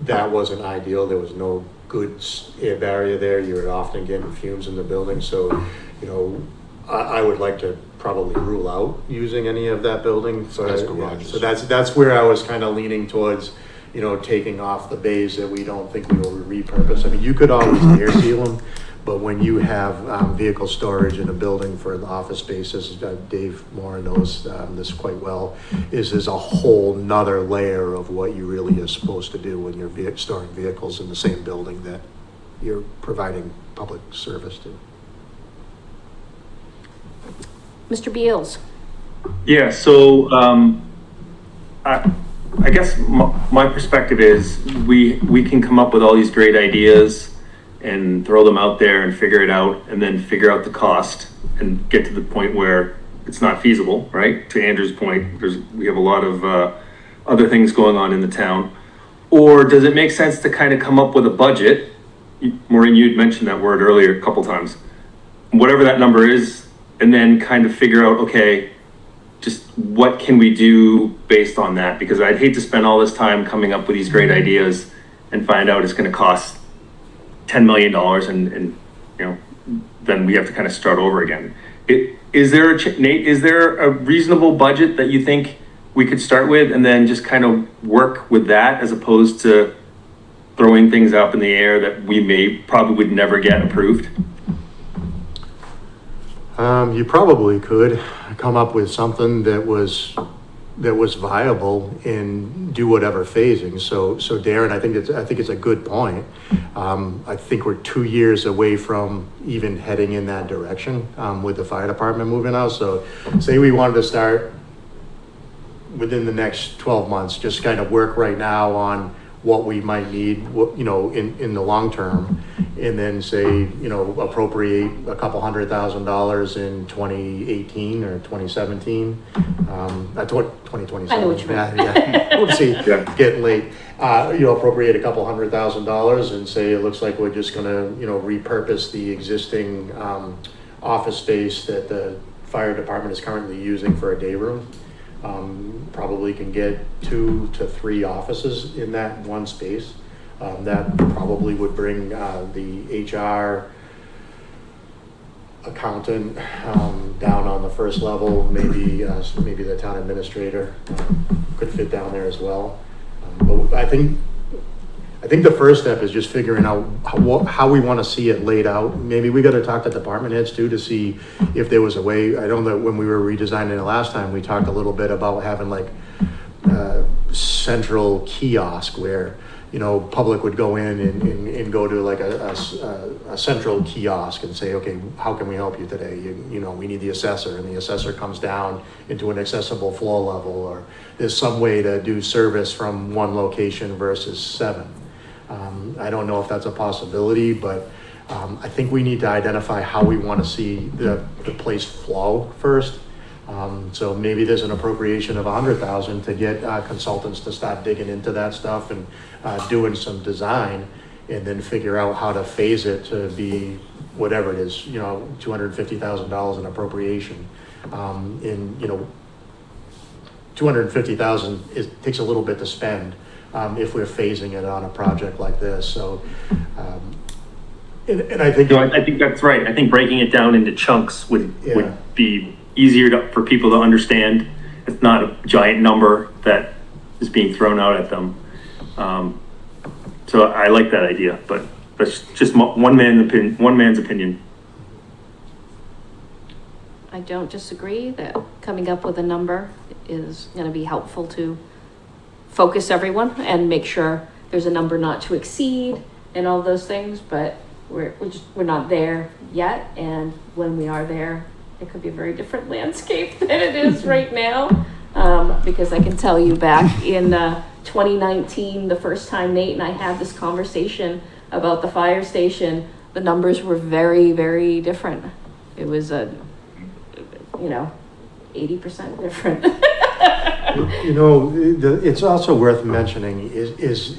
B: that wasn't ideal. There was no good air barrier there. You were often getting fumes in the building. So, you know, I would like to probably rule out using any of that building. So,
E: As
B: yeah,
E: garages.
B: so that's where I was kind of leaning towards, you know, taking off the bays that we don't think we will repurpose. I mean, you could always air seal them, but when you have vehicle storage in a building for an office space, as Dave Moore knows this quite well, is a whole nother layer of what you really are supposed to do when you're storing vehicles in the same building that you're providing public service to.
A: Mr. Beals.
I: Yeah, so I guess my perspective is we can come up with all these great ideas and throw them out there and figure it out and then figure out the cost and get to the point where it's not feasible, right? To Andrew's point, we have a lot of other things going on in the town. Or does it make sense to kind of come up with a budget? Maureen, you'd mentioned that word earlier a couple times. Whatever that number is, and then kind of figure out, okay, just what can we do based on that? Because I'd hate to spend all this time coming up with these great ideas and find out it's going to cost $10 million and you know, then we have to kind of start over again. Is there Nate, is there a reasonable budget that you think we could start with and then just kind of work with that as opposed to throwing things up in the air that we probably would never get approved?
B: You probably could come up with something that was viable and do whatever phasing. So Darren, I think it's a good point. I think we're 2 years away from even heading in that direction with the fire department moving out. So say we wanted to start within the next 12 months, just kind of work right now on what we might need, you know, in the long term, and then say, you know, appropriate a couple $100,000 in 2018 or 2017, 2027.
A: I know what you mean.
B: Yeah. Oopsie,
I: Yeah.
B: getting late. You know, appropriate a couple $100,000 and say, it looks like we're just gonna, you know, repurpose the existing, office space that the fire department is currently using for a day room. Probably can get 2 to 3 offices in that one space. That probably would bring the HR accountant down on the first level. Maybe the town administrator could fit down there as well. But I think the first step is just figuring out how we want to see it laid out. Maybe we got to talk to department heads too to see if there was a way. I know that when we were redesigning it last time, we talked a little bit about having like central kiosk where, you know, public would go in and go to like a central kiosk and say, okay, how can we help you today? You know, we need the assessor, and the assessor comes down into an accessible floor level, or there's some way to do service from one location versus 7. I don't know if that's a possibility, but I think we need to identify how we want to see the place flow first. So maybe there's an appropriation of 100,000 to get consultants to start digging into that stuff and doing some design, and then figure out how to phase it to be whatever it is, you know, $250,000 in appropriation. And, you know, 250,000 takes a little bit to spend if we're phasing it on a project like this. So, and I think,
I: No, I think that's right. I think breaking it down into chunks would
B: Yeah.
I: be easier for people to understand. It's not a giant number that is being thrown out at them. So I like that idea, but that's just one man's opinion.
A: I don't disagree that coming up with a number is going to be helpful to focus everyone and make sure there's a number not to exceed and all those things, but we're not there yet. And when we are there, it could be a very different landscape than it is right now. Because I can tell you back in 2019, the first time Nate and I had this conversation about the fire station, the numbers were very, very different. It was 80% different.
B: you know, it's also worth mentioning is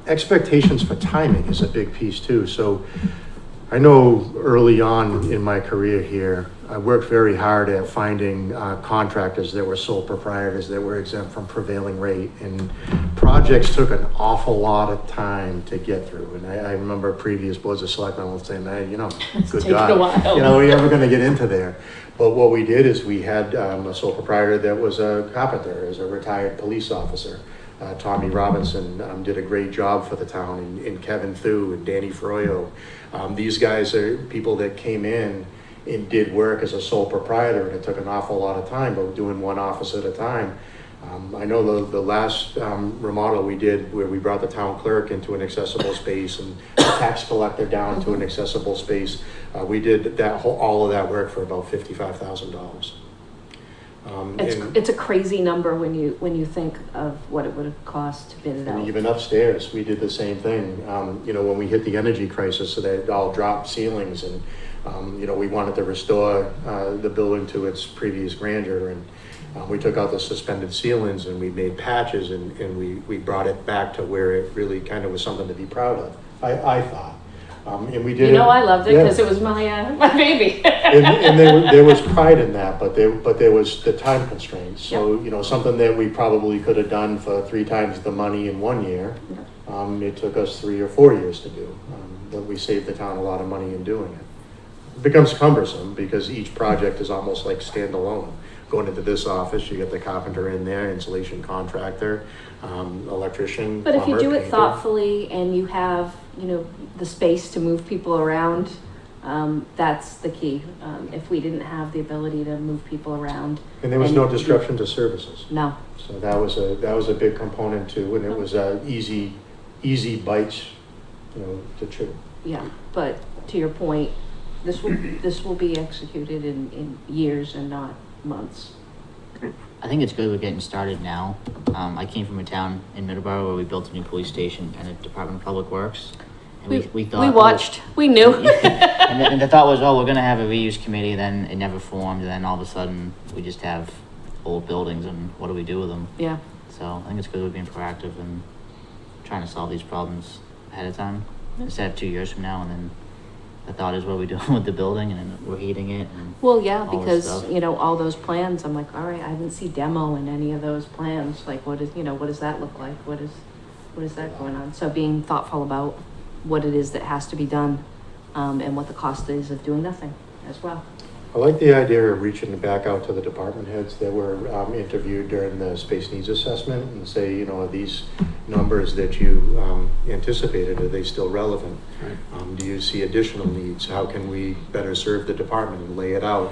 B: expectations for timing is a big piece too. So I know early on in my career here, I worked very hard at finding contractors that were sole proprietors that were exempt from prevailing rate, and projects took an awful lot of time to get through. And I remember previous boards of selectmen saying, hey, you know, good
A: taking
B: God,
A: a while.
B: you know, we're never going to get into there. But what we did is we had a sole proprietor that was a carpenter, as a retired police officer. Tommy Robinson did a great job for the town, and Kevin Thu and Danny Froyo. These guys are people that came in and did work as a sole proprietor, and it took an awful lot of time, but doing one office at a time. I know the last remodel we did, where we brought the town clerk into an accessible space and the tax collector down to an accessible space, we did all of that work for about $55,000.
A: It's a crazy number when you think of what it would have cost to bid it out.
B: And even upstairs, we did the same thing. You know, when we hit the energy crisis, so they all dropped ceilings, and you know, we wanted to restore the building to its previous grandeur, and we took out the suspended ceilings and we made patches, and we brought it back to where it really kind of was something to be proud of. I thought. And we did.
A: You know, I loved it
B: yeah.
A: because it was my baby.
B: and there was pride in that, but there was the time constraints. So, you know, something that we probably could have done for 3 times the money in 1 year, it took us 3 or 4 years to do. But we saved the town a lot of money in doing it. It becomes cumbersome because each project is almost like standalone. Going into this office, you get the carpenter in there, insulation contractor, electrician.
A: But if you
B: plumber,
A: do it
B: painter.
A: thoughtfully and you have, you know, the space to move people around, that's the key. If we didn't have the ability to move people around.
B: And there was no disruption to services.
A: No.
B: So that was a big component too, and it was easy bites, you know, to chew.
A: Yeah, but to your point, this will be executed in years and not months.
H: I think it's good we're getting started now. I came from a town in Middleborough where we built a new police station and a Department of Public Works. And we thought.
A: We watched, we knew.
H: And the thought was, oh, we're gonna have a reuse committee, then it never formed, and then all of a sudden, we just have old buildings, and what do we do with them?
A: Yeah,
H: So I think it's good we're being proactive and trying to solve these problems ahead of time, instead of 2 years from now, and then the thought is, what are we doing with the building, and then we're heating it, and
A: well, yeah,
H: all this
A: because,
H: stuff.
A: you know, all those plans, I'm like, all right, I didn't see demo in any of those plans, like, what is, you know, what does that look like? What is that going on? So being thoughtful about what it is that has to be done, and what the cost is of doing nothing as well.
B: I like the idea of reaching back out to the department heads that were interviewed during the space needs assessment and say, you know, are these numbers that you anticipated, are they still relevant? Do you see additional needs? How can we better serve the department and lay it out?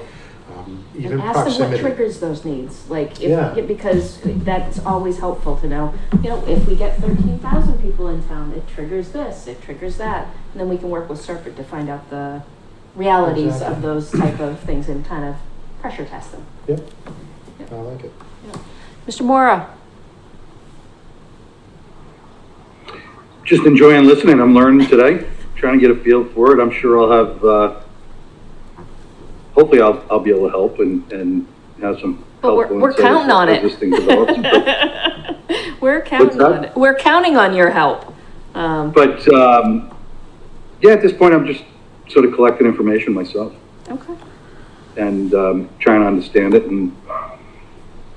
B: Even
A: And ask them what
B: proximity.
A: triggers those needs, like,
B: Yeah.
A: because that's always helpful to know, you know, if we get 13,000 people in town, it triggers this, it triggers that, and then we can work with Serpent to find out the realities
B: Exactly.
A: of those type of things and kind of pressure test them.
B: Yep, I like it.
A: Mr. Mora?
G: Just enjoying listening. I'm learning today, trying to get a feel for it. I'm sure I'll have, hopefully I'll be able to help and have some
A: But
G: helpful
A: we're
G: insights
A: counting on
G: as
A: it.
G: this thing develops. But-
A: We're counting
G: that?
A: on it. We're counting on your help.
G: But, yeah, at this point, I'm just sort of collecting information myself
A: Okay.
G: and trying to understand it and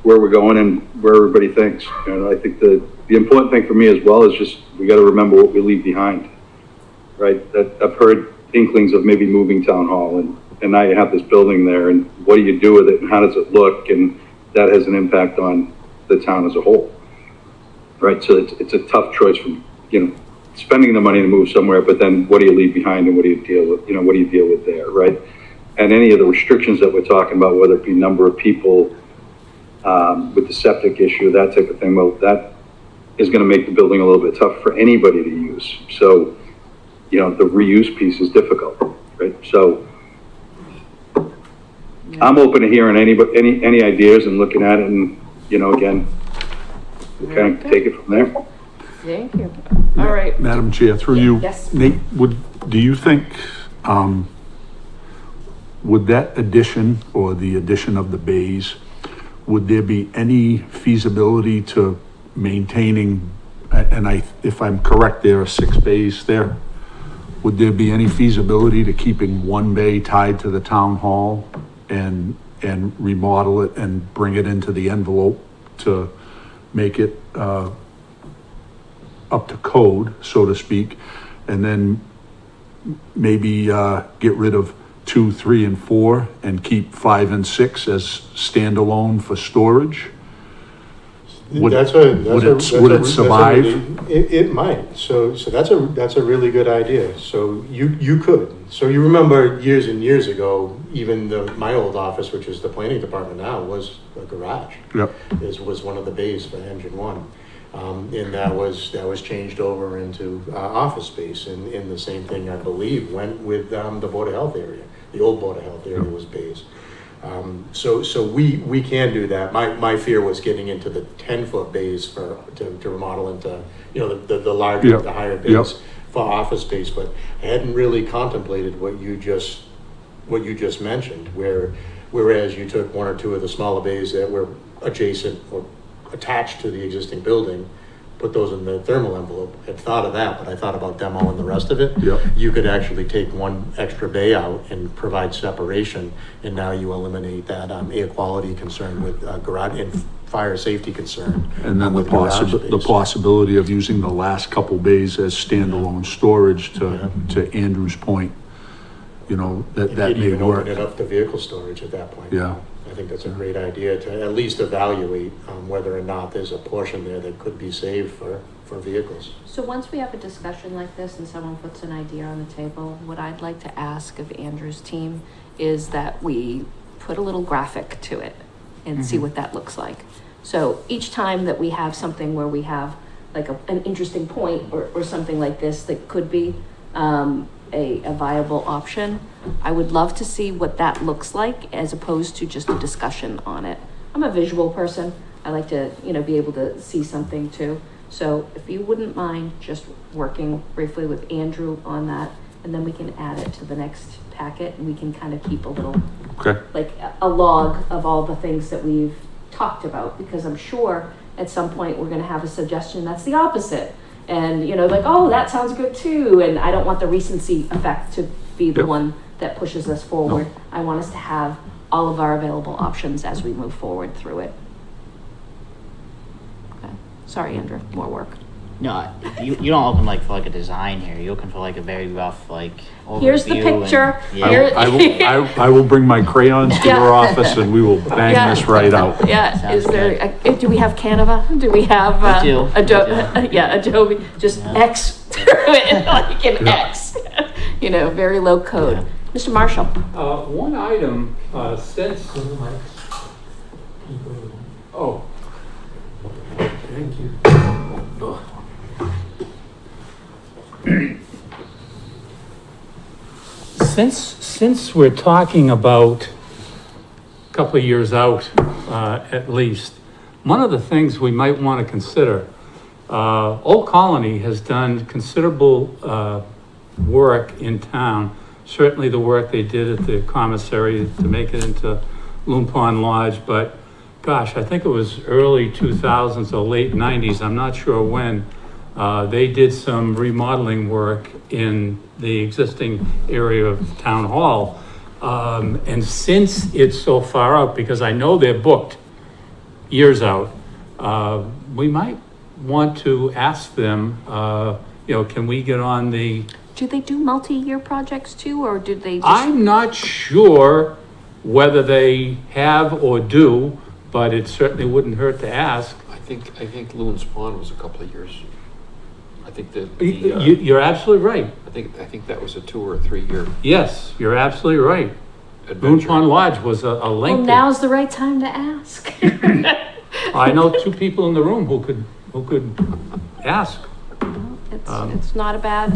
G: where we're going and where everybody thinks. And I think the important thing for me as well is just, we got to remember what we leave behind, right? That I've heard inklings of maybe moving town hall and now you have this building there, and what do you do with it and how does it look? And that has an impact on the town as a whole, right? So it's a tough choice from, you know, spending the money to move somewhere, but then what do you leave behind and what do you deal with, you know, what do you deal with there, right? And any of the restrictions that we're talking about, whether it be number of people, with the septic issue, that type of thing, well, that is gonna make the building a little bit tough for anybody to use. So, you know, the reuse piece is difficult, right? So I'm open to hearing any ideas and looking at it and, you know, again, kind of take it from there.
A: Thank you. All right.
C: Madam Chair, through you.
A: Yes.
C: Nate, do you think, would that addition or the addition of the bays, would there be any feasibility to maintaining, and if I'm correct, there are 6 bays there. Would there be any feasibility to keeping one bay tied to the town hall and remodel it and bring it into the envelope to make it, up to code, so to speak, and then maybe get rid of 2, 3, and 4 and keep 5 and 6 as standalone for storage? Would it survive?
B: It might. So that's a really good idea. So you could. So you remember years and years ago, even my old office, which is the planning department now, was a garage.
C: Yep.
B: Was one of the bays for Engine 1. And that was changed over into office space, and the same thing, I believe, went with the Board of Health area. The old Board of Health area was bays. So we can do that. My fear was getting into the 10-foot bays to remodel into, you know, the larger,
C: Yep.
B: the higher bays
C: Yep.
B: for office space, but I hadn't really contemplated what you just mentioned, whereas you took 1 or 2 of the smaller bays that were adjacent or attached to the existing building, put those in the thermal envelope. I had thought of that, but I thought about demo and the rest of it.
C: Yep.
B: You could actually take 1 extra bay out and provide separation, and now you eliminate that air quality concern with garage and fire safety concern.
C: And then
B: with garage
C: the
B: space.
C: possibility of using the last couple bays as standalone storage to Andrew's point, you know, that
B: You
C: may
B: could even
C: work.
B: open it up to vehicle storage at that point.
C: Yeah.
B: I think that's a great idea to at least evaluate whether or not there's a portion there that could be saved for vehicles.
A: So once we have a discussion like this and someone puts an idea on the table, what I'd like to ask of Andrew's team is that we put a little graphic to it and see what that looks like. So each time that we have something where we have like an interesting point or something like this that could be a viable option, I would love to see what that looks like as opposed to just a discussion on it. I'm a visual person. I like to, you know, be able to see something too. So if you wouldn't mind just working briefly with Andrew on that, and then we can add it to the next packet, and we can kind of keep a little,
C: Okay.
A: like a log of all the things that we've talked about, because I'm sure at some point we're gonna have a suggestion that's the opposite. And, you know, like, oh, that sounds good too, and I don't want the recency effect to be the
C: Yep.
A: one that pushes us forward. I want us to have all of our available options as we move forward through it. Okay. Sorry, Andrew, more work.
H: No, you don't open like for like a design here. You're looking for like a very rough like overview.
A: Here's the picture.
H: Yeah.
A: Here-
C: I will bring my crayons to your
A: Yeah.
C: office and we will bang
A: Yeah.
C: this right out.
A: Yeah,
H: Sounds
A: is there, do we have Canva? Do we have,
H: We do.
A: Adobe? Yeah, Adobe, just
H: Yeah.
A: X through it, like an
C: Yeah.
A: X. You know, very low code. Mr. Marshall?
J: One item, since. Oh. Thank you. Since we're talking about a couple of years out, at least, one of the things we might want to consider, Old Colony has done considerable, work in town. Certainly the work they did at the commissary to make it into Loon Pond Lodge, but gosh, I think it was early 2000s or late 90s, I'm not sure when, they did some remodeling work in the existing area of Town Hall. And since it's so far out, because I know they're booked years out, we might want to ask them, you know, can we get on the,
A: Do they do multi-year projects too, or do they just?
J: I'm not sure whether they have or do, but it certainly wouldn't hurt to ask.
E: I think Loon's Pond was a couple of years. I think that,
J: You're absolutely right.
E: I think that was a 2 or 3 year
J: Yes, you're absolutely right. Loon
E: adventure.
J: Pond Lodge was a
A: Well,
J: lengthy.
A: now's the right time to ask.
J: I know two people in the room who could ask.
A: It's not a bad,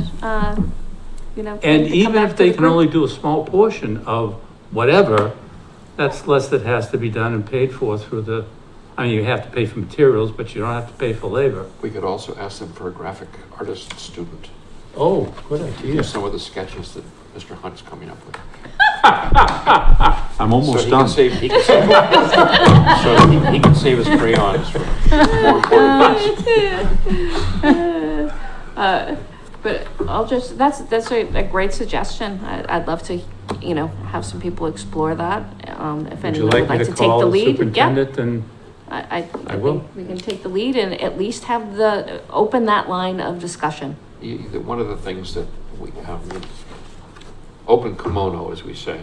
A: you know. thing
J: And
A: to come
J: even
A: back
J: if
A: to
J: they
A: the
J: can
A: group.
J: only do a small portion of whatever, that's less that has to be done and paid for through the, I mean, you have to pay for materials, but you don't have to pay for labor.
E: We could also ask them for a graphic artist student.
J: Oh, good
E: Do
J: idea.
E: some of the sketches that Mr. Hunt's coming up with.
C: I'm
E: So
C: almost
E: he
C: done.
E: can save, he can save, so he can save his crayons for more important things.
A: But I'll just, that's a great suggestion. I'd love to, you know, have some people explore that. If
J: Would you
A: anyone
J: like
A: would like
J: me
A: to
J: to
A: take
J: call
A: the
J: the
A: lead, yeah.
J: superintendent and?
A: I
J: will.
A: think we can take the lead and at least have open that line of discussion.
E: One of the things that we have, open kimono, as we say,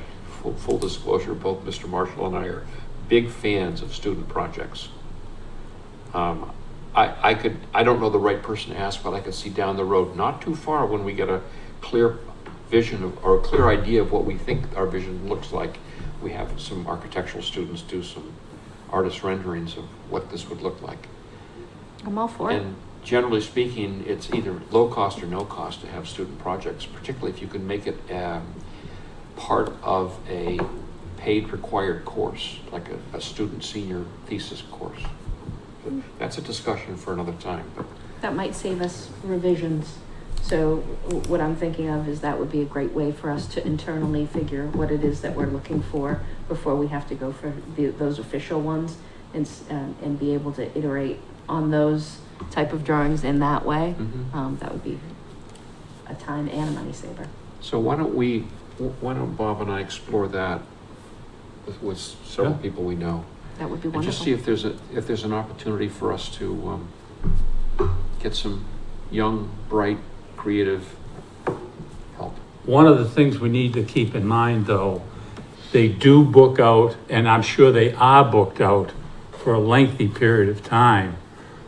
E: full disclosure, both Mr. Marshall and I are big fans of student projects. I don't know the right person to ask, but I could see down the road, not too far, when we get a clear vision of, or a clear idea of what we think our vision looks like. We have some architectural students do some artist renderings of what this would look like.
A: I'm all for it.
E: And generally speaking, it's either low cost or no cost to have student projects, particularly if you can make it part of a paid required course, like a student senior thesis course. But that's a discussion for another time. But
A: That might save us revisions. So what I'm thinking of is that would be a great way for us to internally figure what it is that we're looking for before we have to go for those official ones and be able to iterate on those type of drawings in that way. That would be a time and a money saver.
E: So why don't Bob and I explore that with several
J: Yeah.
E: people we know?
A: That would be
E: And just see
A: wonderful.
E: if there's an opportunity for us to get some young, bright, creative help.
J: One of the things we need to keep in mind, though, they do book out, and I'm sure they are booked out for a lengthy period of time.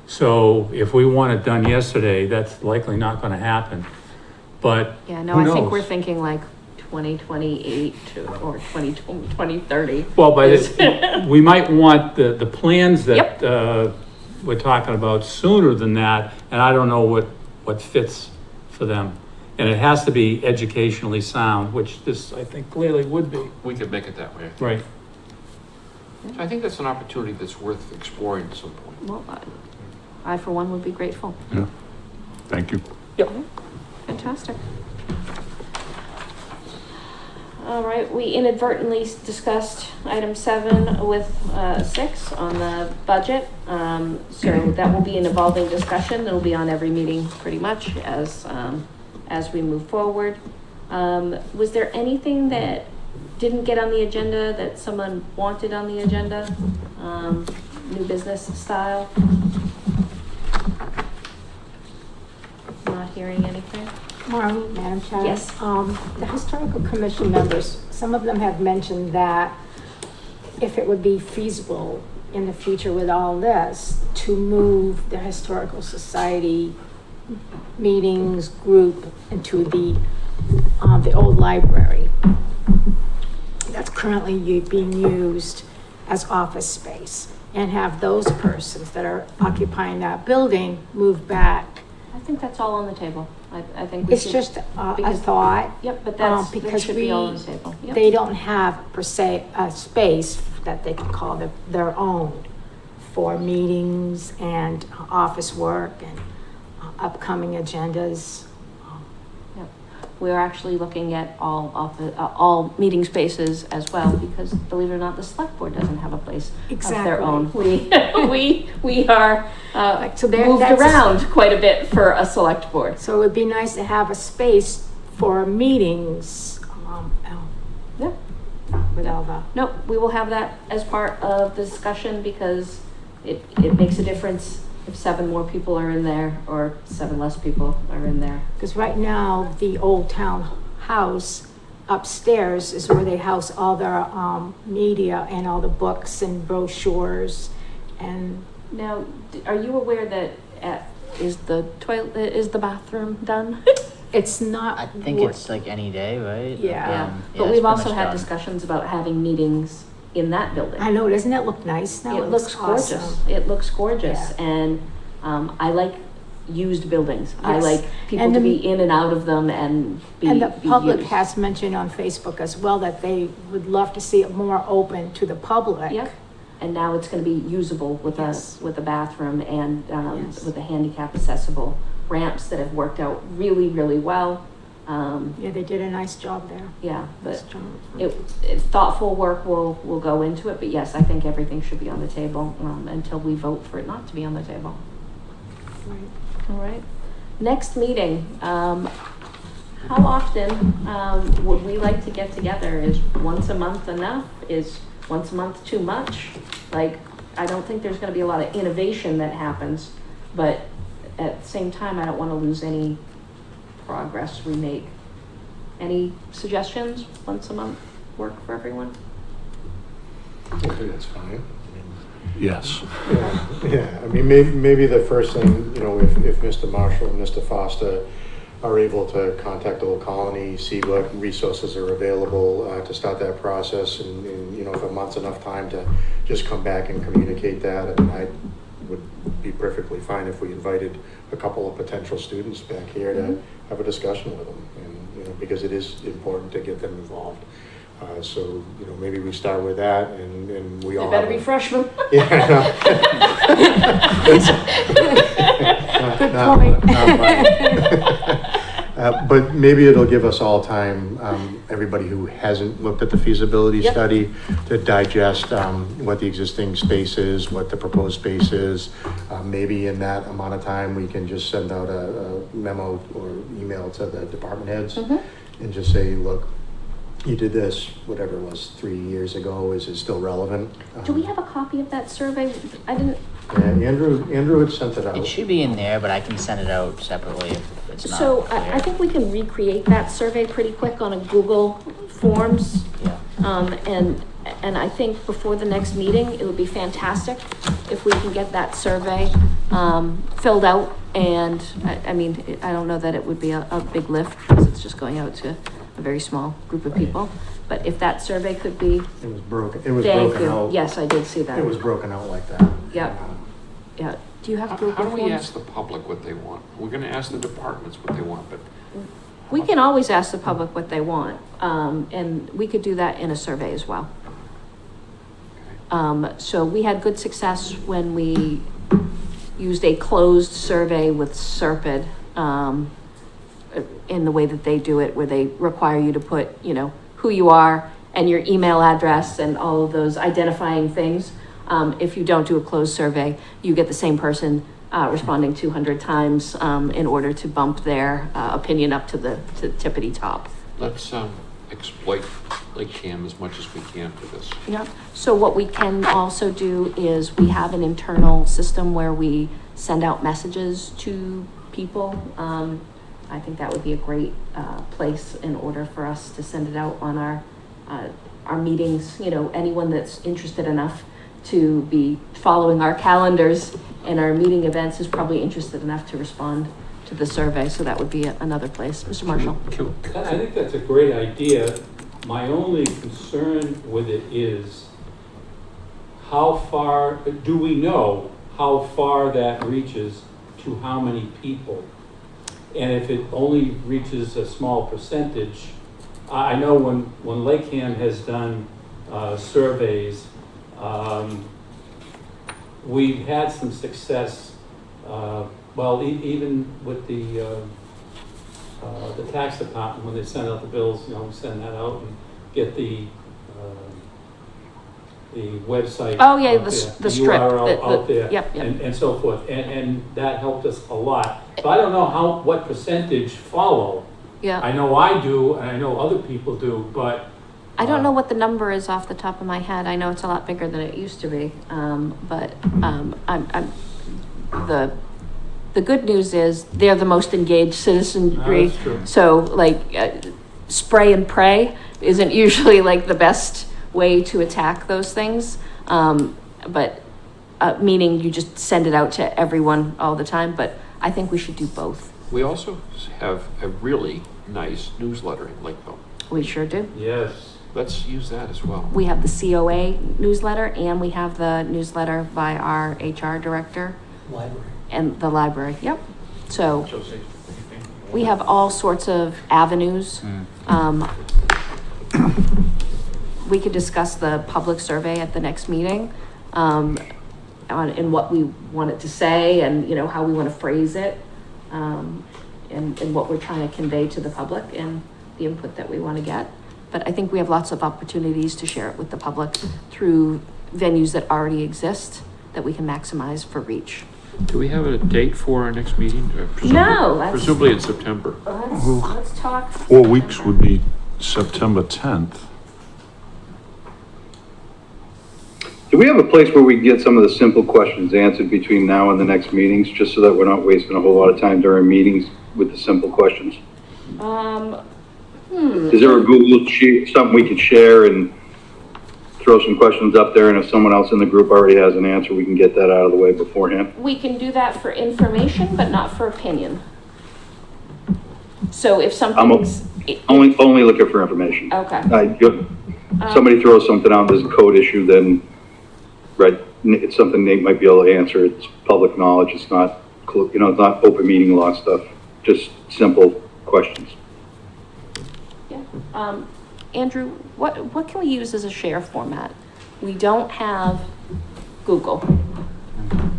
J: So if we want it done yesterday, that's likely not gonna happen. But
A: Yeah, no,
J: who
A: I think
J: knows?
A: we're thinking like 2028 or 2030.
J: Well, we might want the plans that,
A: Yep.
J: we're talking about sooner than that, and I don't know what fits for them. And it has to be educationally sound, which this, I think, clearly would be.
E: We could make it that way.
J: Right.
E: So I think that's an opportunity that's worth exploring at some point.
A: Well, I for one would be grateful.
C: Yeah, thank you.
A: Fantastic. All right, we inadvertently discussed item 7 with 6 on the budget. So that will be an evolving discussion. It'll be on every meeting pretty much as we move forward. Was there anything that didn't get on the agenda that someone wanted on the agenda? New business style? Not hearing anything?
D: Marlene, Madam Chair.
A: Yes.
D: The historical commission members, some of them have mentioned that if it would be feasible in the future with all this, to move the historical society meetings group into the old library that's currently being used as office space, and have those persons that are occupying that building move back.
A: I think that's all on the table. I think we
D: It's
A: should-
D: just a
A: because-
D: thought.
A: Yep, but that
D: Because
A: should be all on the table. Yep.
D: they don't have per se a space that they can call their own for meetings and office work and upcoming agendas.
A: Yep. We're actually looking at all meeting spaces as well, because believe it or not, the select board doesn't have a place of their own. We are
D: So there-
A: moved
D: that's-
A: around quite a bit for a select board.
D: So it would be nice to have a space for meetings,
A: Yeah.
D: with all the,
A: No, we will have that as part of the discussion, because it makes a difference if 7 more people are in there or 7 less people are in there.
D: because right now, the old town house upstairs is where they house all their, media and all the books and brochures and
A: Now, are you aware that is the bathroom done?
D: it's not.
H: I think it's like any day, right?
D: Yeah.
A: Yeah, but
H: it's
A: we've
H: pretty
A: also
H: much
A: had
H: done.
A: discussions about having meetings in that building.
D: I know, doesn't it look nice now?
A: It looks gorgeous.
D: awesome.
A: It looks gorgeous,
D: Yeah.
A: and I like used buildings. I
D: Yes.
A: like people
D: And
A: to
D: the-
A: be in and out of them and be
D: And the
A: be
D: public
A: used.
D: has mentioned on Facebook as well that they would love to see it more open to the public.
A: Yep, and now it's gonna be usable with
D: Yes.
A: with a bathroom and
D: Yes.
A: with the handicap accessible ramps that have worked out really, really well.
D: Yeah, they did a nice job there.
A: Yeah,
D: Nice
A: but
D: job.
A: thoughtful work will go into it, but yes, I think everything should be on the table, until we vote for it not to be on the table.
D: Right.
A: All right. Next meeting, how often, would we like to get together? Is once a month enough? Is once a month too much? Like, I don't think there's gonna be a lot of innovation that happens, but at the same time, I don't wanna lose any progress we make. Any suggestions? Once a month work for everyone?
B: I think that's fine.
C: Yes.
B: Yeah, I mean, maybe the first thing, if Mr. Marshall and Mr. Foster are able to contact the Old Colony, see what resources are available to start that process, and if a month's enough time to just come back and communicate that, and I would be perfectly fine if we invited a couple of potential students back here to have a discussion with them, and because it is important to get them involved. So, maybe we start with that, and we all.
A: They better be freshmen.
B: Yeah, I know.
D: Good
B: Not-
D: point.
B: not mine. But maybe it'll give us all time, everybody who hasn't looked at the feasibility
A: Yep.
B: study, to digest what the existing space is, what the proposed space is. Maybe in that amount of time, we can just send out a memo or email to the department heads and just say, look, you did this, whatever it was, 3 years ago, is it still relevant?
A: Do we have a copy of that survey? I didn't,
B: Yeah, Andrew had sent it out.
H: It should be in there, but I can send it out separately if it's not
A: so
H: clear.
A: I think we can recreate that survey pretty quick on a Google Forms.
H: Yeah.
A: And I think before the next meeting, it would be fantastic if we can get that survey, filled out. And I mean, I don't know that it would be a big lift, because it's just going out to a very small group of people. But if that survey could be,
B: It was broken, it was
A: thank
B: broken
A: you.
B: out.
A: Yes, I did see that.
B: It was broken out like that.
A: Yep. Yeah. Do you have
E: How
A: Google
E: do we
A: Forms?
E: ask the public what they want? We're gonna ask the departments what they want, but
A: We can always ask the public what they want, and we could do that in a survey as well. So we had good success when we used a closed survey with Serpid, in the way that they do it, where they require you to put, you know, who you are and your email address and all of those identifying things. If you don't do a closed survey, you get the same person responding 200 times in order to bump their opinion up to the tippity top.
E: Let's exploit LakeCAM as much as we can for this.
A: Yeah. So what we can also do is we have an internal system where we send out messages to people. I think that would be a great place in order for us to send it out on our meetings. You know, anyone that's interested enough to be following our calendars and our meeting events is probably interested enough to respond to the survey. So that would be another place. Mr. Marshall.
J: I think that's a great idea. My only concern with it is how far, do we know how far that reaches to how many people? And if it only reaches a small percentage, I know when LakeCAM has done surveys, we've had some success. Even with the tax department, when they send out the bills, you know, we send that out and get the website.
A: Oh yeah,
J: out
A: the
J: there,
A: strip
J: URL out there,
A: Yep.
J: and so forth, and that helped us a lot. So I don't know what percentage follow.
A: Yeah.
J: I know I do, and I know other people do, but
A: I don't know what the number is off the top of my head. I know it's a lot bigger than it used to be. The good news is they're the most engaged citizenry.
J: that's true.
A: So like spray and pray isn't usually like the best way to attack those things. Meaning you just send it out to everyone all the time. But I think we should do both.
E: We also have a really nice newsletter in Lakeville.
A: We sure do.
J: yes.
E: Let's use that as well.
A: We have the COA newsletter and we have the newsletter by our HR director.
F: Library.
A: And the library, yep. So we have all sorts of avenues. We could discuss the public survey at the next meeting, in what we want it to say and, you know, how we want to phrase it, and what we're trying to convey to the public and the input that we want to get. But I think we have lots of opportunities to share it with the public through venues that already exist that we can maximize for reach.
E: Do we have a date for our next meeting?
A: No,
E: Presumably in September.
A: Let's talk.
C: 4 weeks would be September 10th.
G: Do we have a place where we can get some of the simple questions answered between now and the next meetings, just so that we're not wasting a whole lot of time during meetings with the simple questions? Is there a Google sheet, something we could share and throw some questions up there, and if someone else in the group already has an answer, we can get that out of the way beforehand?
A: We can do that for information, but not for opinion. So if something's...
G: Only looking for information.
A: Okay.
G: Somebody throws something out, there's a code issue, then, right, it's something Nate might be able to answer. It's public knowledge. It's not, it's not open meeting law stuff. Just simple questions.
A: Yeah. Andrew, what can we use as a share format? We don't have Google,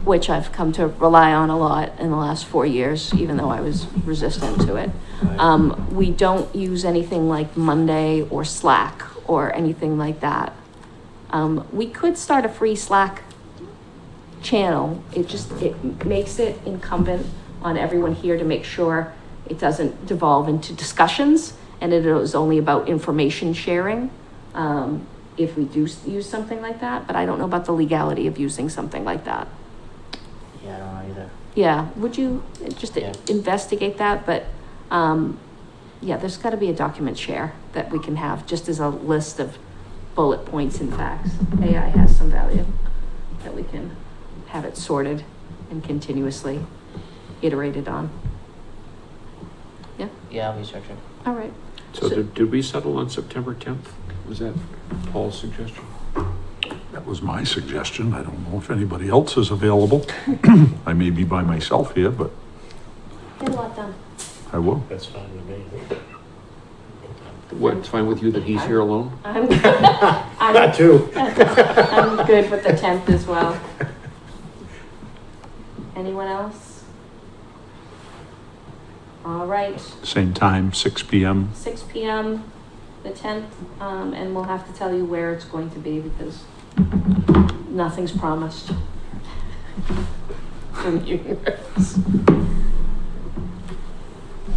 A: which I've come to rely on a lot in the last 4 years, even though I was resistant to it. We don't use anything like Monday or Slack or anything like that. We could start a free Slack channel. It makes it incumbent on everyone here to make sure it doesn't devolve into discussions and it is only about information sharing. If we do use something like that, but I don't know about the legality of using something like that.
H: Yeah, I don't know either.
A: Yeah, would you just investigate that? But there's got to be a document share that we can have just as a list of bullet points and facts. AI has some value that we can have it sorted and continuously iterated on. Yeah?
H: Yeah, I'll research it.
A: All right.
E: So did we settle on September 10th? Was that Paul's suggestion?
C: That was my suggestion. I don't know if anybody else is available. I may be by myself here, but
A: Get a lot done.
C: I will.
F: That's fine with me.
E: What, it's fine with you that he's here alone?
A: I'm
B: That too.
A: I'm good with the 10th as well. Anyone else? All right,
C: Same time, 6 PM.
A: 6 PM, the 10th, and we'll have to tell you where it's going to be because nothing's promised. From you.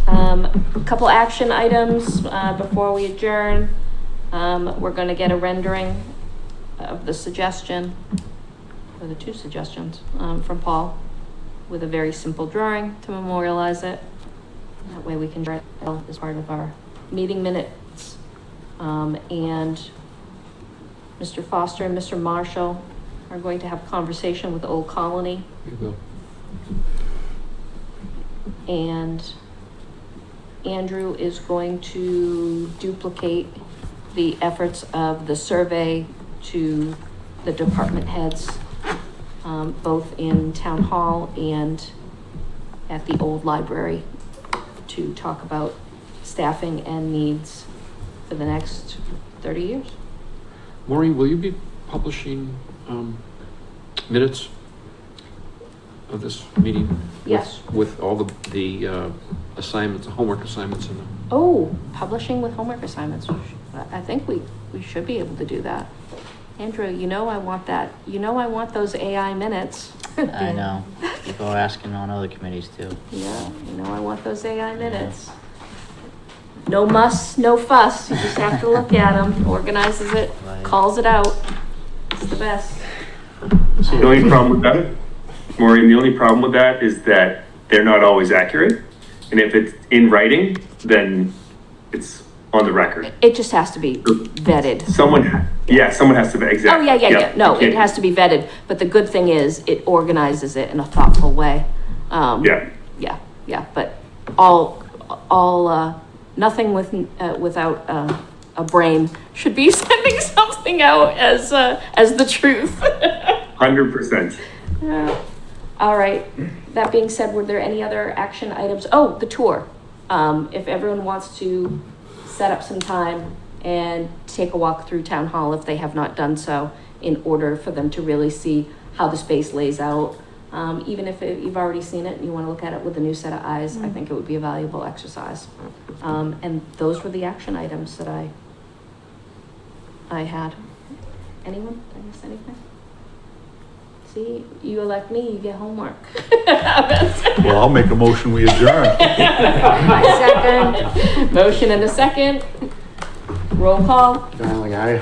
A: A couple action items, before we adjourn. We're gonna get a rendering of the suggestion, or the 2 suggestions, from Paul with a very simple drawing to memorialize it. That way we can draw it as part of our meeting minutes. And Mr. Foster and Mr. Marshall are going to have a conversation with Old Colony.
E: We will.
A: And Andrew is going to duplicate the efforts of the survey to the department heads, both in town hall and at the old library, to talk about staffing and needs for the next 30 years.
E: Maureen, will you be publishing, minutes of this meeting?
A: Yes.
E: With all the assignments, the homework assignments in them?
A: Oh, publishing with homework assignments. I think we should be able to do that. Andrew, I want that. I want those AI minutes.
H: I know. People are asking on other committees too.
A: Yeah, I want those AI minutes. No muss, no fuss. You just have to look at them, organizes it,
H: Right.
A: calls it out. It's the best.
I: The only problem with that, Maureen, the only problem with that is that they're not always accurate. And if it's in writing, then it's on the record.
A: It just has to be vetted.
I: Someone has to,
A: Oh,
I: exactly.
A: yeah. No,
I: You
A: it
I: can't-
A: has to be vetted, but the good thing is it organizes it in a thoughtful way. Yeah, but nothing without a brain should be sending something out as the truth.
I: 100%.
A: All right. That being said, were there any other action items? Oh, the tour. If everyone wants to set up some time and take a walk through town hall if they have not done so, in order for them to really see how the space lays out. Even if you've already seen it and you want to look at it with a new set of eyes, I think it would be a valuable exercise. And those were the action items that I had. Anyone? Did I miss anything? See, you elect me, you get homework.
C: Well, I'll make a motion, we adjourn.
A: Second. Motion and a second. Roll call.
B: Darling, I.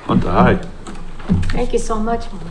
C: Hunt, aye.
D: Thank you so much, Maureen.